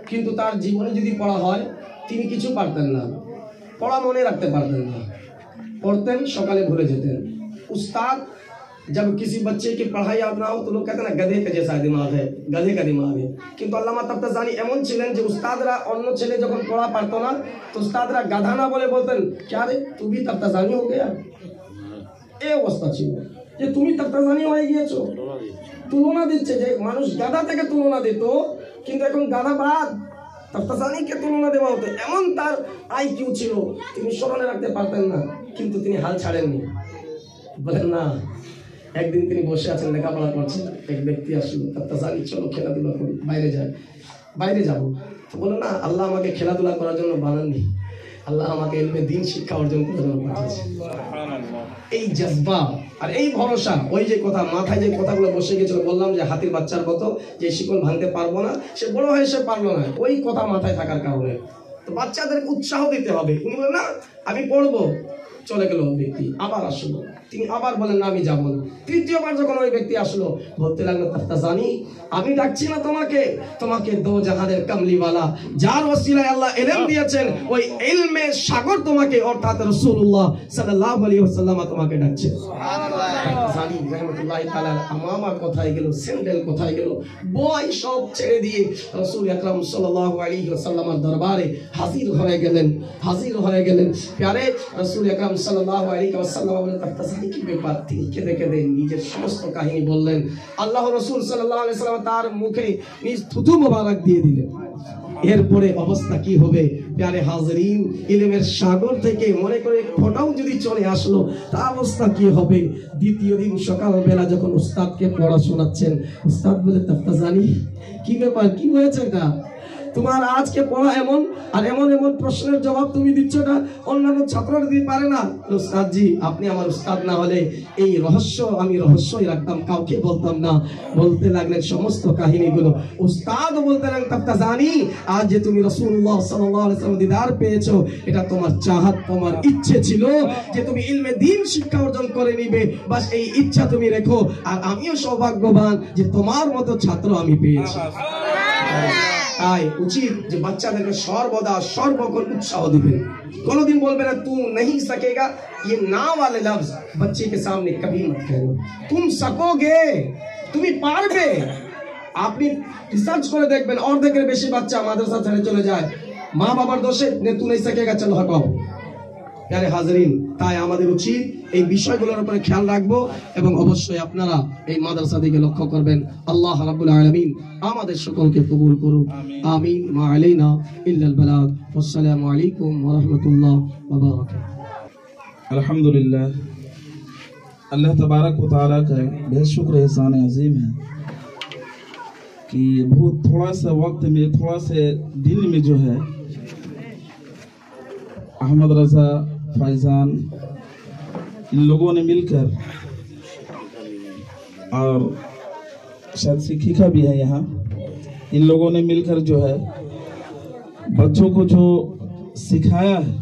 কিন্তু তার জীবনে যদি পড়া হয় তিনি কিছু পারতেন না, পড়া মনে রাখতে পারতেন না, पढ़ते सकाले भूले जाते हैं। उस्ताद जब किसी बच्चे की पढ़ाई याद ना हो तो लोग कहते हैं ना गधे का जैसा दिमाग है, गधे का दिमाग है। किंतु अल्लामा तफ्ताजानी एमन छिलेन जे उस्तादरा अन्य छेले जखन पढ़ा पारतो ना तो उस्तादरा गाधा ना बोले बोलतेन क्या रे तू भी तफ्ताजानी हो गया, এই অবস্থা ছিল যে তুমি তফতাজানি হয়ে গিয়েছো। তুলনা দিচ্ছে যে মানুষ গাধা থেকে তুলনা দিত, কিন্তু এখন গাধা বাদ তফতাজানিকে তুলনা দেওয়া হতো। এমন তার আইকিউ ছিল, তিনি স্মরণে রাখতে পারতেন না, কিন্তু তিনি হাল ছাড়েননি। বলেন না, একদিন তিনি বসে আছেন লেখাপড়া করছেন, এক ব্যক্তি আসলো, তফতাজানি চলো খেলাধুলা করি, বাইরে যাবো। তো বলো না, আল্লাহ আমাকে খেলাধুলা করার জন্য বানাননি, আল্লাহ আমাকে ইলমে দ্বীন শিক্ষা অর্জন করার জন্য পাঠিয়েছে। এই জজবা আর এই ভরসা, ওই যে কথা মাথায় যে কথাগুলো বসে গেছিল, বললাম যে হাতির বাচ্চার মতো যে শিকল ভাঙতে পারবো না, সে বড় হয়ে সে পারলো না, ওই কথা মাথায় থাকার কারণে। তো বাচ্চাদেরকে উৎসাহ দিতে হবে। উনি বলেন না আমি পড়বো, চলে গেল ব্যক্তি, আবার আসলো, তিনি আবার বলেন না আমি যাবো না। তৃতীয়বার যখন ওই ব্যক্তি আসলো, বলতে লাগলো তফতাজানি আমি ডাকছি না তোমাকে, তোমাকে দো জাহানের কামলিওয়ালা যার ওসিলায় আল্লাহ ইলম দিয়েছেন ওই ইলমের সাগর তোমাকে অর্থাৎ রাসূলুল্লাহ সাল্লাল্লাহু আলাইহি ওয়াসাল্লাম তোমাকে ডাকছে। সুবহানাল্লাহ। তফতাজানি রাহমাতুল্লাহি তাআলা আমামা কোথায় গেল, স্যান্ডেল কোথায় গেল, বই সব ছেড়ে দিয়ে রাসূল আকরাম সাল্লাল্লাহু আলাইহি ওয়াসাল্লামের দরবারে হাজির হয়ে গেলেন। প্যারে রাসূল আকরাম সাল্লাল্লাহু আলাইহি ওয়াসাল্লাম বলেন তফতাজানি কি ব্যাপার? তিনি কেঁদে কেঁদে নিজের সমস্ত কাহিনী বললেন। আল্লাহ রাসূল সাল্লাল্লাহু আলাইহি ওয়াসাল্লাম তার মুখে নিজ থুতু মোবারক দিয়ে দিলেন। এরপরে অবস্থা কি হবে প্যারে হাজরিন, ইলমের সাগর থেকে মনে করে ফোটাও যদি চলে আসলো, তা অবস্থা কি হবে? দ্বিতীয় দিন সকালবেলা যখন উস্তাদকে পড়া শোনাচ্ছেন, উস্তাদ বলে তফতাজানি কি ব্যাপার, কি হয়েছে এটা? তোমার আজকে পড়া এমন আর এমন এমন প্রশ্নের জবাব তুমি দিচ্ছ না, অন্যান্য ছাত্ররা দিতে পারে না। উস্তাদ জি, আপনি আমার উস্তাদ না হলে এই রহস্য আমি রহস্যই রাখতাম, কাউকে বলতাম না। বলতে লাগলেন সমস্ত কাহিনীগুলো। উস্তাদ বলতে লাগলেন তফতাজানি আজ যে তুমি রাসূলুল্লাহ সাল্লাল্লাহু আলাইহি ওয়াসাল্লাম দিদার পেয়েছো, এটা তোমার চাহাত, তোমার ইচ্ছে ছিল যে তুমি ইলমে দ্বীন শিক্ষা অর্জন করে নিবে, বাস এই ইচ্ছা তুমি রেখো। আর আমিও সৌভাগ্যবান যে তোমার মতো ছাত্র আমি পেয়েছি। তাই উচিত যে বাচ্চাদেরকে সর্বদা সর্বক্ষণ উৎসাহ দিবেন। কোনোদিন বলবে না তুম नहीं सकेगा, ये ना वाले लफ्ज बच्चे के सामने कभी मत कहना। तुम सकोगे, তুমি পারবে। আপনি রিসার্চ করে দেখবেন অর্ধেকের বেশি বাচ্চা মাদ্রাসা ছেড়ে চলে যায়, মা বাবার দোষে নে তু नहीं सकेगा चलो हटाओ। প্যারে হাজরিন, তাই আমাদের উচিত এই বিষয়গুলোর উপরে খেয়াল রাখবো এবং অবশ্যই আপনারা এই মাদ্রাসা দিকে লক্ষ্য করবেন। আল্লাহ রাব্বুল আলামিন আমাদের সকলকে কবুল করুন, আমিন। মা আলাইনা ইল্লাল বালাগ। আসসালামু আলাইকুম ওয়া রাহমাতুল্লাহ ওয়া বারাকাতুহু। अल्हम्दुलिल्लाह, अल्लाह तबारक व तआला का बेहद शुक्र एहसान अजीम है कि बहुत थोड़ा सा वक्त में, थोड़ा से दिन में जो है अहमद रजा फैजान इन लोगों ने मिलकर, और शायद शिक्षिका भी है यहाँ, इन लोगों ने मिलकर जो है बच्चों को जो सिखाया है,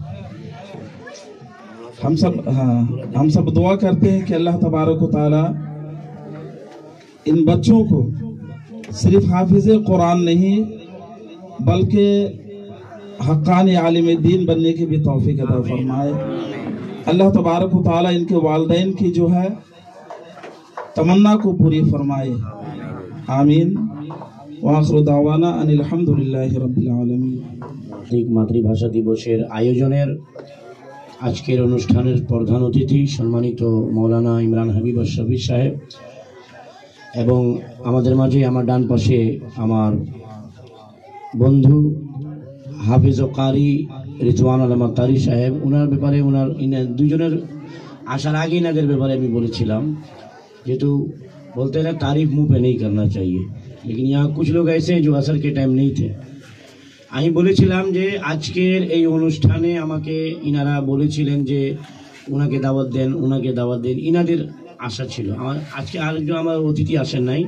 हम सब दुआ करते हैं कि अल्लाह तबारक व तआला इन बच्चों को सिर्फ हाफिज़ कुरान नहीं बल्कि हक्कानी आलिम दीन बनने की भी तौफीक अता फरमाए। अल्लाह तबारक व तआला इनके वालिदैन की जो है तमन्ना को पूरी फरमाए, आमीन। व आखिरु दावाना अनिल हम्दुलिल्लाहि रब्बिल आलमीन। মাতৃভাষা দিবসের আয়োজনের আজকের অনুষ্ঠানের প্রধান অতিথি সম্মানিত মৌলানা ইমরান হাবিব আশরাফি সাহেব, এবং আমাদের মাঝে আমার ডান পাশে আমার বন্ধু হাফিজ ও কারি রিজওয়ান আলম তারি সাহেব। ওনার ব্যাপারে দুজনের আসার आगे इनाদের ব্যাপারে আমি বলেছিলাম, যেহেতু बोलते हैं तारीफ मुँह पे नहीं करना चाहिए, लेकिन यहाँ कुछ लोग ऐसे हैं जो असर के टाइम नहीं थे। আমি বলেছিলাম যে আজকের এই অনুষ্ঠানে আমাকে ইনারা বলেছিলেন যে ওনাকে দাওয়াত দেন, ইনাদের আশা ছিল। আজকে আরেকজন আমার অতিথি আসেন নাই,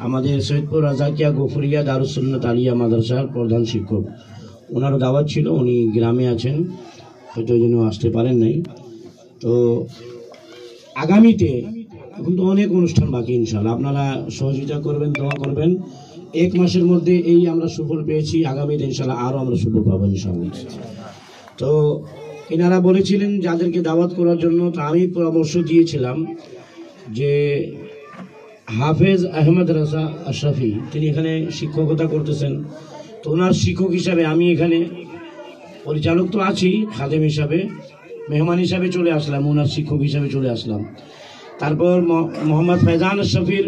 আমাদের সৈয়দপুর রাজাকিয়া গফুরিয়া দারুস সুন্নাত আলিয়া মাদ্রাসার প্রধান শিক্ষক, ওনারও দাওয়াত ছিল, উনি গ্রামে আছেন। হয়তো ওই জন্য আসতে পারেন নাই। তো আগামীতে এখন তো অনেক অনুষ্ঠান বাকি, ইনশাআল্লাহ আপনারা সহযোগিতা করবেন, দোয়া করবেন। 1 মাসের মধ্যে এই আমরা সুফল পেয়েছি, আগামীতে ইনশাআল্লাহ আরও আমরা সুফল পাবো ইনশাআল্লাহ। তো এনারা বলেছিলেন যাদেরকে দাওয়াত করার জন্য, তো আমি পরামর্শ দিয়েছিলাম যে হাফেজ আহমদ রাজা আশরাফি তিনি এখানে শিক্ষকতা করতেছেন, তো ওনার শিক্ষক হিসাবে আমি এখানে পরিচালক তো আছি, খাদেম হিসাবে মেহমান হিসাবে চলে আসলাম, ওনার শিক্ষক হিসাবে চলে আসলাম। তারপর মোহাম্মদ ফৈজান আশরাফির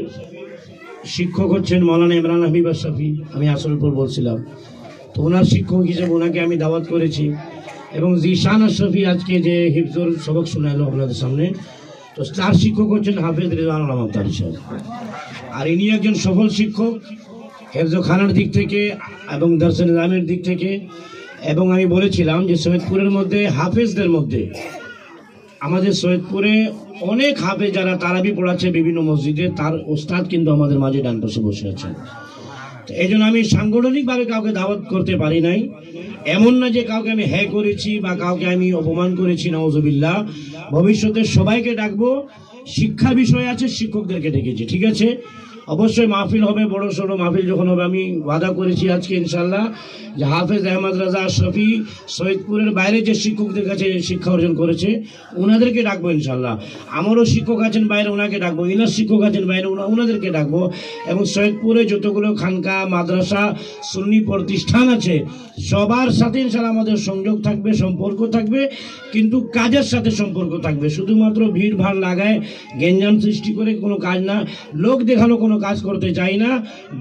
শিক্ষক হচ্ছেন মৌলানা ইমরান হাবিব আশরাফি, আমি আসলপুর বলছিলাম, তো ওনার শিক্ষক হিসেবে ওনাকে আমি দাওয়াত করেছি। এবং জিশান আশরাফি আজকে যে হিফজুর সবক শোনালো আপনাদের সামনে, তো তার শিক্ষক হচ্ছেন হাফেজ রিজওয়ানুল আখতার সাহেব, আর ইনি একজন সফল শিক্ষক হেফজখানার দিক থেকে এবং দর্শন ইসলামের দিক থেকে। এবং আমি বলেছিলাম যে সৈয়দপুরের মধ্যে হাফেজদের মধ্যে আমাদের সৈয়দপুরে অনেক হাফেজ যারা তারাবি পড়াচ্ছে বিভিন্ন মসজিদে, তার ওস্তাদ কিন্তু আমাদের মাঝে ডান পাশে বসে আছেন। এই জন্য আমি সাংগঠনিকভাবে কাউকে দাওয়াত করতে পারি নাই, এমন না যে কাউকে আমি হ্যাঁ করেছি বা কাউকে আমি অপমান করেছি, নাউজুবিল্লাহ। ভবিষ্যতে সবাইকে ডাকবো, শিক্ষা বিষয় আছে শিক্ষকদেরকে ডেকেছি, ঠিক আছে। অবশ্যই মাহফিল হবে, বড় সড়ো মাহফিল যখন হবে, আমি ওয়াদা করেছি আজকে ইনশাল্লাহ যে হাফেজ আহমদ রাজা আশরাফি সৈয়দপুরের বাইরে যে শিক্ষকদের কাছে শিক্ষা অর্জন করেছে ওনাদেরকে ডাকবো ইনশাল্লাহ। আমারও শিক্ষক আছেন বাইরে, ওনাকে ডাকবো, ইনার শিক্ষক আছেন বাইরে, ওনাদেরকে ডাকবো। এবং সৈয়দপুরে যতগুলো খানকা মাদ্রাসা সুন্নি প্রতিষ্ঠান আছে সবার সাথে ইনশাল্লাহ আমাদের সংযোগ থাকবে, সম্পর্ক থাকবে, কিন্তু কাজের সাথে সম্পর্ক থাকবে। শুধুমাত্র ভিড় ভাড় লাগায় গেঞ্জাম সৃষ্টি করে কোনো কাজ না, লোক দেখানো কোনো কাজ করতে চাই না।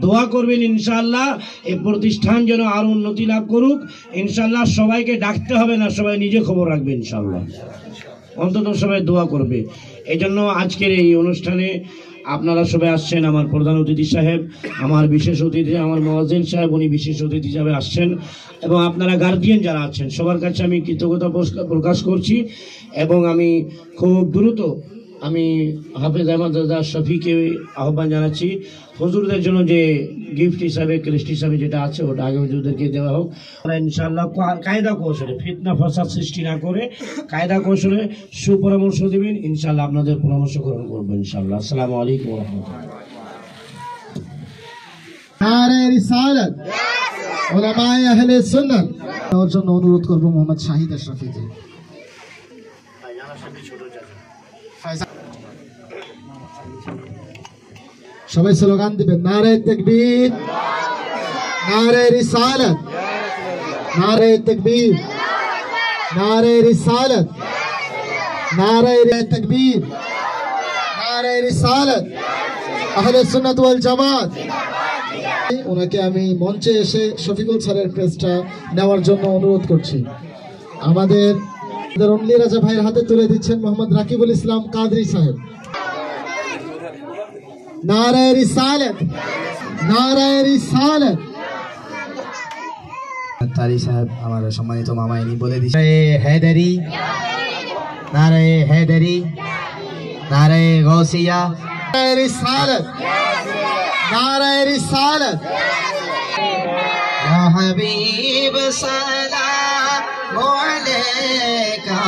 দোয়া করবেন ইনশাআল্লাহ এই প্রতিষ্ঠান যেন আরো উন্নতি লাভ করুক। ইনশাআল্লাহ সবাইকে ডাকতে হবে না, সবাই নিজে খবর রাখবে ইনশাআল্লাহ, অন্তত সবাই দোয়া করবে। এই জন্য আজকের এই অনুষ্ঠানে আপনারা সবাই আসছেন। আমার প্রধান অতিথি সাহেব, আমার বিশেষ অতিথি আমার মুয়াজ্জিন সাহেব, উনি বিশেষ অতিথি হিসাবে আসছেন। এবং আপনারা গার্জিয়ান যারা আছেন সবার কাছে আমি কৃতজ্ঞতা প্রকাশ করছি। এবং আমি খুব দ্রুত আমি হাফেজ আহমদ রাজা আশরাফিকে আহ্বান জানাচ্ছি হুজুরদের জন্য যে গিফট হিসাবে ক্রেস্ট হিসাবে যেটা আছে ওটা আগে হুজুরদেরকে দেওয়া হোক। আমরা ইনশাআল্লাহ কায়দা কৌশলে ফিতনা ফাসাদ সৃষ্টি না করে কায়দা কৌশলে সুপরামর্শ দেবেন, ইনশাআল্লাহ আপনাদের পরামর্শ গ্রহণ করবো ইনশাআল্লাহ। আসসালামু আলাইকুম ওয়া রাহমাতুল্লাহ। নারে রিসালাত উলামায়ে আহলে সুন্নাত ওর জন্য অনুরোধ করব মোহাম্মদ শাহিদ আশরাফি জি। সবাই স্লোগান দিবেন, নারে তাকবীর, নারে রিসালাত, নারে তাকবীর, নারে রিসালাত, নারে তাকবীর, নারে রিসালাত, আহলে সুন্নাত ওয়াল জামাত। ওনাকে আমি মঞ্চে এসে শফিকুল স্যারের প্রেসটা নেওয়ার জন্য অনুরোধ করছি। আমাদের অনলি রাজা ভাইয়ের হাতে তুলে দিচ্ছেন মোহাম্মদ রাকিবুল ইসলাম কাদরি সাহেব। নারে রিসালাত, নারে রিসালাত। তারি সাহেব আমার সম্মানিত মামা ইনি বলে দিচ্ছেন हैदरी, নারে हैदरी, নারে গৌসিয়া, নারে রিসালাত, নারে রিসালাত। ইয়া হাবিব সালামু আলাইকা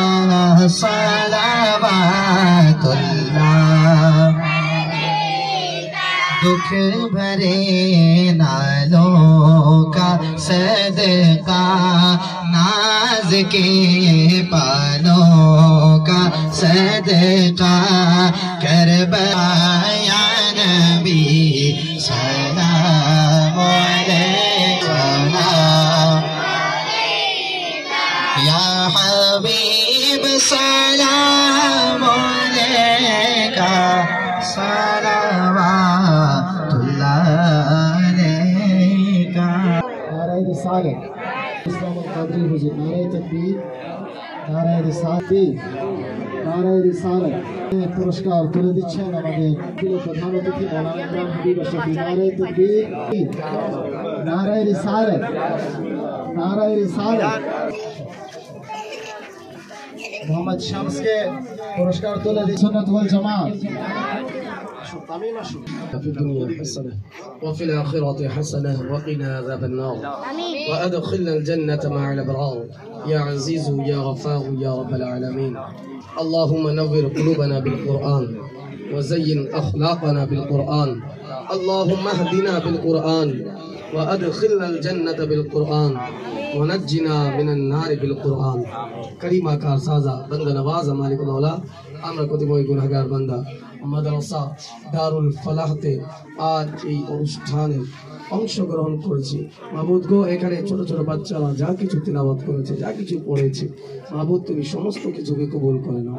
সালাওয়াতুল্লাহ। दुख भरे नालों का सदका, नाज के पालों का सदका, करबला नबी सलाम अलैका, या हबीब सलाम अलैका सलावातुल्लाह अलैका। नारे रिसालत इस्लाम कादरी हुजूर, नारे तकबीर, नारे रिसालत, नारे रिसालत। পুরস্কার তুলে দিচ্ছেন আমাদের প্রিয় প্রধান অতিথি মৌলানা ইমরান হাবিব আশরাফি। নারে তকবীর, নারে রিসালত, নারে রিসালত। মোহাম্মদ শামসকে পুরস্কার তুলে দিচ্ছেন সুন্নাত ওয়াল জামাত। في الدنيا حسنة وفي الآخرة حسنة وقنا عذاب النار وأدخلنا الجنة مع الأبرار يا عزيز يا غفار يا رب العالمين. اللهم نور قلوبنا بالقرآن وزين أخلاقنا بالقرآن. اللهم اهدنا بالقرآن وأدخلنا الجنة بالقرآن ونجنا من النار بالقرآن. करीमा कार साजा बंदा नवाज मालिक मौला আমরা কতিপয় গুনাহগার বান্দা মাদ্রাসা দারুল ফালাহতে আজ এই অনুষ্ঠানে অংশগ্রহণ করেছি। মাবুদ গো, এখানে ছোট ছোট বাচ্চারা যা কিছু তিলাওয়াত করেছে, যা কিছু পড়েছে, মাবুদ তুমি সমস্ত কিছুকে কবুল করে নাও।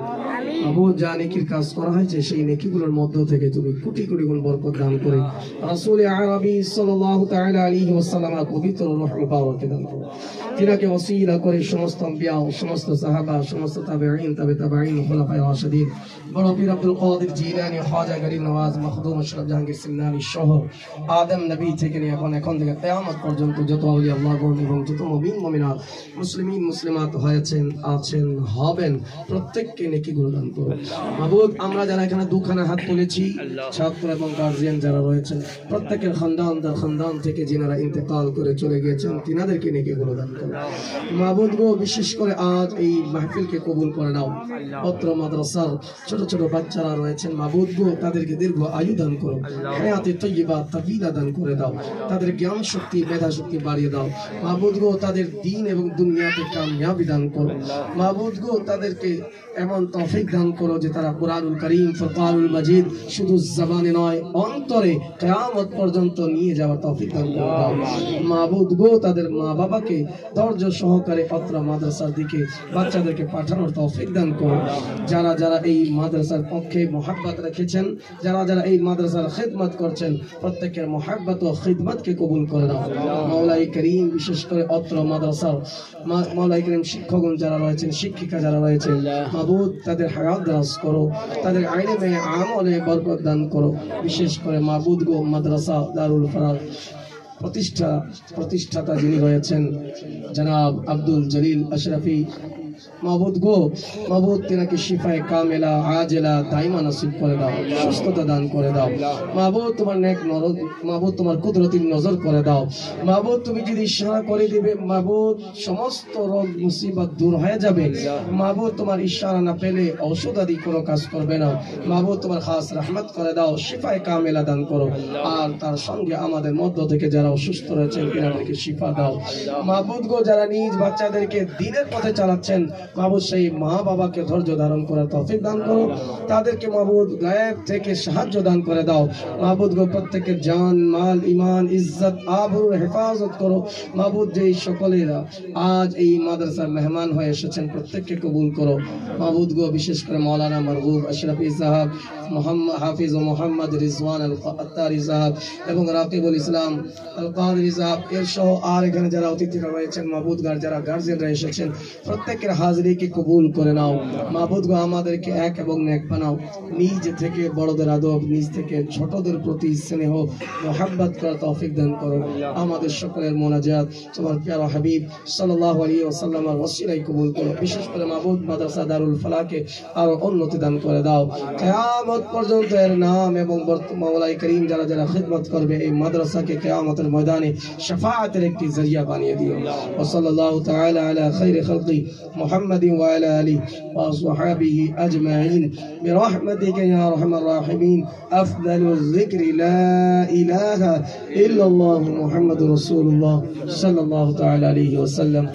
মাবুদ যা নেকির কাজ করা হয়েছে সেই নেকিগুলোর মধ্য থেকে তুমি কোটি কোটি গুণ বরকত দান করে রাসূল আরবি সাল্লাল্লাহু তাআলা আলাইহি ওয়াসাল্লাম পবিত্র রূহ মুবারক দান করো। তিনাকে ওসিলা করে সমস্ত আম্বিয়া, সমস্ত সাহাবা, সমস্ত তাবেঈন, তাবেঈন, খুলাফায়ে রাশিদিন, বড় পীর আব্দুল কাদের জিলানী, খাজা গরিব নওয়াজ, মখদুম আশরাফ জাহাঙ্গীর সিমনানি সহ আদম নবী থেকে নিয়ে এখন থেকে কিয়ামত পর্যন্ত যত আউলিয়া আল্লাহগণ এবং যত মুমিন মুমিনাত মুসলিমিন মুসলিমাত হয়েছেন, আছেন, হবেন, প্রত্যেককে নেকিগুলো দান করো। মাবুদ আমরা যারা এখানে দুখানা হাত তুলেছি, ছাত্র এবং গার্জিয়ান যারা রয়েছেন, প্রত্যেকের খানদান থেকে যিনারা ইন্তেকাল করে চলে গিয়েছেন তিনাদেরকে নেকিগুলো দান করো। মাবুদ গো, বিশেষ করে আজ এই মাহফিলকে কবুল করে নাও। পত্র মাদ্রাসার ছোট ছোট বাচ্চারা রয়েছেন, মাবুদ গো তাদেরকে দীর্ঘ আয়ু দান করো, হায়াতে তয়্যিবা তাবিলা দান করে দাও, তাদের জ্ঞান শক্তি মেধা শক্তি বাড়িয়ে দাও। মাবুদ গো তাদের দ্বীন এবং দুনিয়াতে কামিয়াবি দান করো। মাবুদ গো তাদেরকে এমন তৌফিক দান করো যে তারা কুরআনুল কারীম, ফুরকানুল মাজিদ শুধু জবানে নয় অন্তরে কিয়ামত পর্যন্ত নিয়ে যাওয়ার তৌফিক দান করে দাও। মাবুদ গো তাদের মা বাবাকে ধৈর্য সহকারে পত্র মাদ্রাসার দিকে বাচ্চাদেরকে পাঠানোর তৌফিক দান করো। যারা যারা এই মাদ্রাসার পক্ষে মহব্বত রেখেছেন, যারা যারা এই মাদ্রাসার খিদমত করছেন, প্রত্যেকের মহব্বত ও খিদমতকে কবুল করে দাও। মাওলাই করিম, বিশেষ করে অত্র মাদ্রাসার মাওলাই করিম শিক্ষকগণ যারা রয়েছেন, শিক্ষিকা যারা রয়েছেন, মাবুদ তাদের হায়াত দারাজ করো, তাদের ইলমে আমলে বরকত দান করো। বিশেষ করে মাবুদ গো মাদ্রাসা দারুল ফালাহ প্রতিষ্ঠাতা যিনি রয়েছেন জনাব আব্দুল জলিল আশরাফি, মাবুদ গো, মাবুদ তিনাকে শিফায়ে কামেলা আজেলা দাইমা নসিব করে দাও, সুস্থতা দান করে দাও। মাবুদ তোমার নেক নজর, মাবুদ তোমার কুদরতি নজর করে দাও। মাবুদ তুমি যদি ইশারা করে দিবে, মাবুদ সমস্ত রোগ মুসিবত দূর হয়ে যাবে। মাবুদ তোমার ইশারা না পেলে ঔষধ আদি কোনো কাজ করবে না। মাবুদ তোমার খাস রহমত করে দাও, শিফায়ে কামেলা দান করো। আর তার সঙ্গে আমাদের মধ্য থেকে যারা অসুস্থ রয়েছেন তিনাদেরকে শিফা দাও। মাবুদ গো যারা নিজ বাচ্চাদেরকে দ্বীনের পথে চালাচ্ছেন, মাবুদ সেই মা বাবাকে ধৈর্য ধারণ করার তৌফিক দান করো, তাদেরকে মাবুদ গায়েব থেকে সাহায্য দান করে দাও। মাবুদ গো প্রত্যেকের জান মাল ইমান ইজ্জত আবরুর হেফাজত করো। মাবুদ যেই সকলেরা আজ এই মাদ্রাসার মেহমান হয়ে এসেছেন প্রত্যেককে কবুল করো। মাবুদ গো বিশেষ করে মাওলানা মারগুব আশরাফি সাহেব, মোহাম্মদ হাফিজ ও মোহাম্মদ রিজওয়ান আল আত্তারি সাহেব এবং রাকিবুল ইসলাম আল কাদরি সাহেব এর সহ আর এখানে যারা অতিথিরা রয়েছেন, মাবুদ গার যারা গার্জিয়ানরা এসেছেন, প্রত্যেকের হাজিরিকে কবুল করে নাও। মাবুদ গো আমাদেরকে এক এবং নেক বানাও। নিজ থেকে বড়দের আদব, নিজ থেকে ছোটদের প্রতি স্নেহ মোহাব্বত করার তৌফিক দান করো। আমাদের সকলের মোনাজাত তোমার প্যারা হাবিব সাল্লাল্লাহু আলাইহি ওয়াসাল্লামের ওসিলায় কবুল করো। বিশেষ করে মাবুদ মাদ্রাসা দারুল ফালাহকে আরো উন্নতি দান করে দাও। কিয়ামত পর্যন্ত এর নাম এবং মাওলাই করিম যারা যারা খিদমত করবে এই মাদ্রাসাকে কিয়ামতের ময়দানে শাফাআতের একটি জরিয়া বানিয়ে দিও। ওয়া সাল্লাল্লাহু তাআলা আলা খাইরি খালকি মুহাম্মাদিন ওয়া আলা আলিহি ওয়া আসহাবিহি আজমাইন বিরহমাতিকা ইয়া আরহামার রাহিমিন। আফদালুয যিকরি লা ইলাহা ইল্লাল্লাহু মুহাম্মাদুর রাসূলুল্লাহ সাল্লাল্লাহু তাআলা আলাইহি ওয়াসাল্লাম।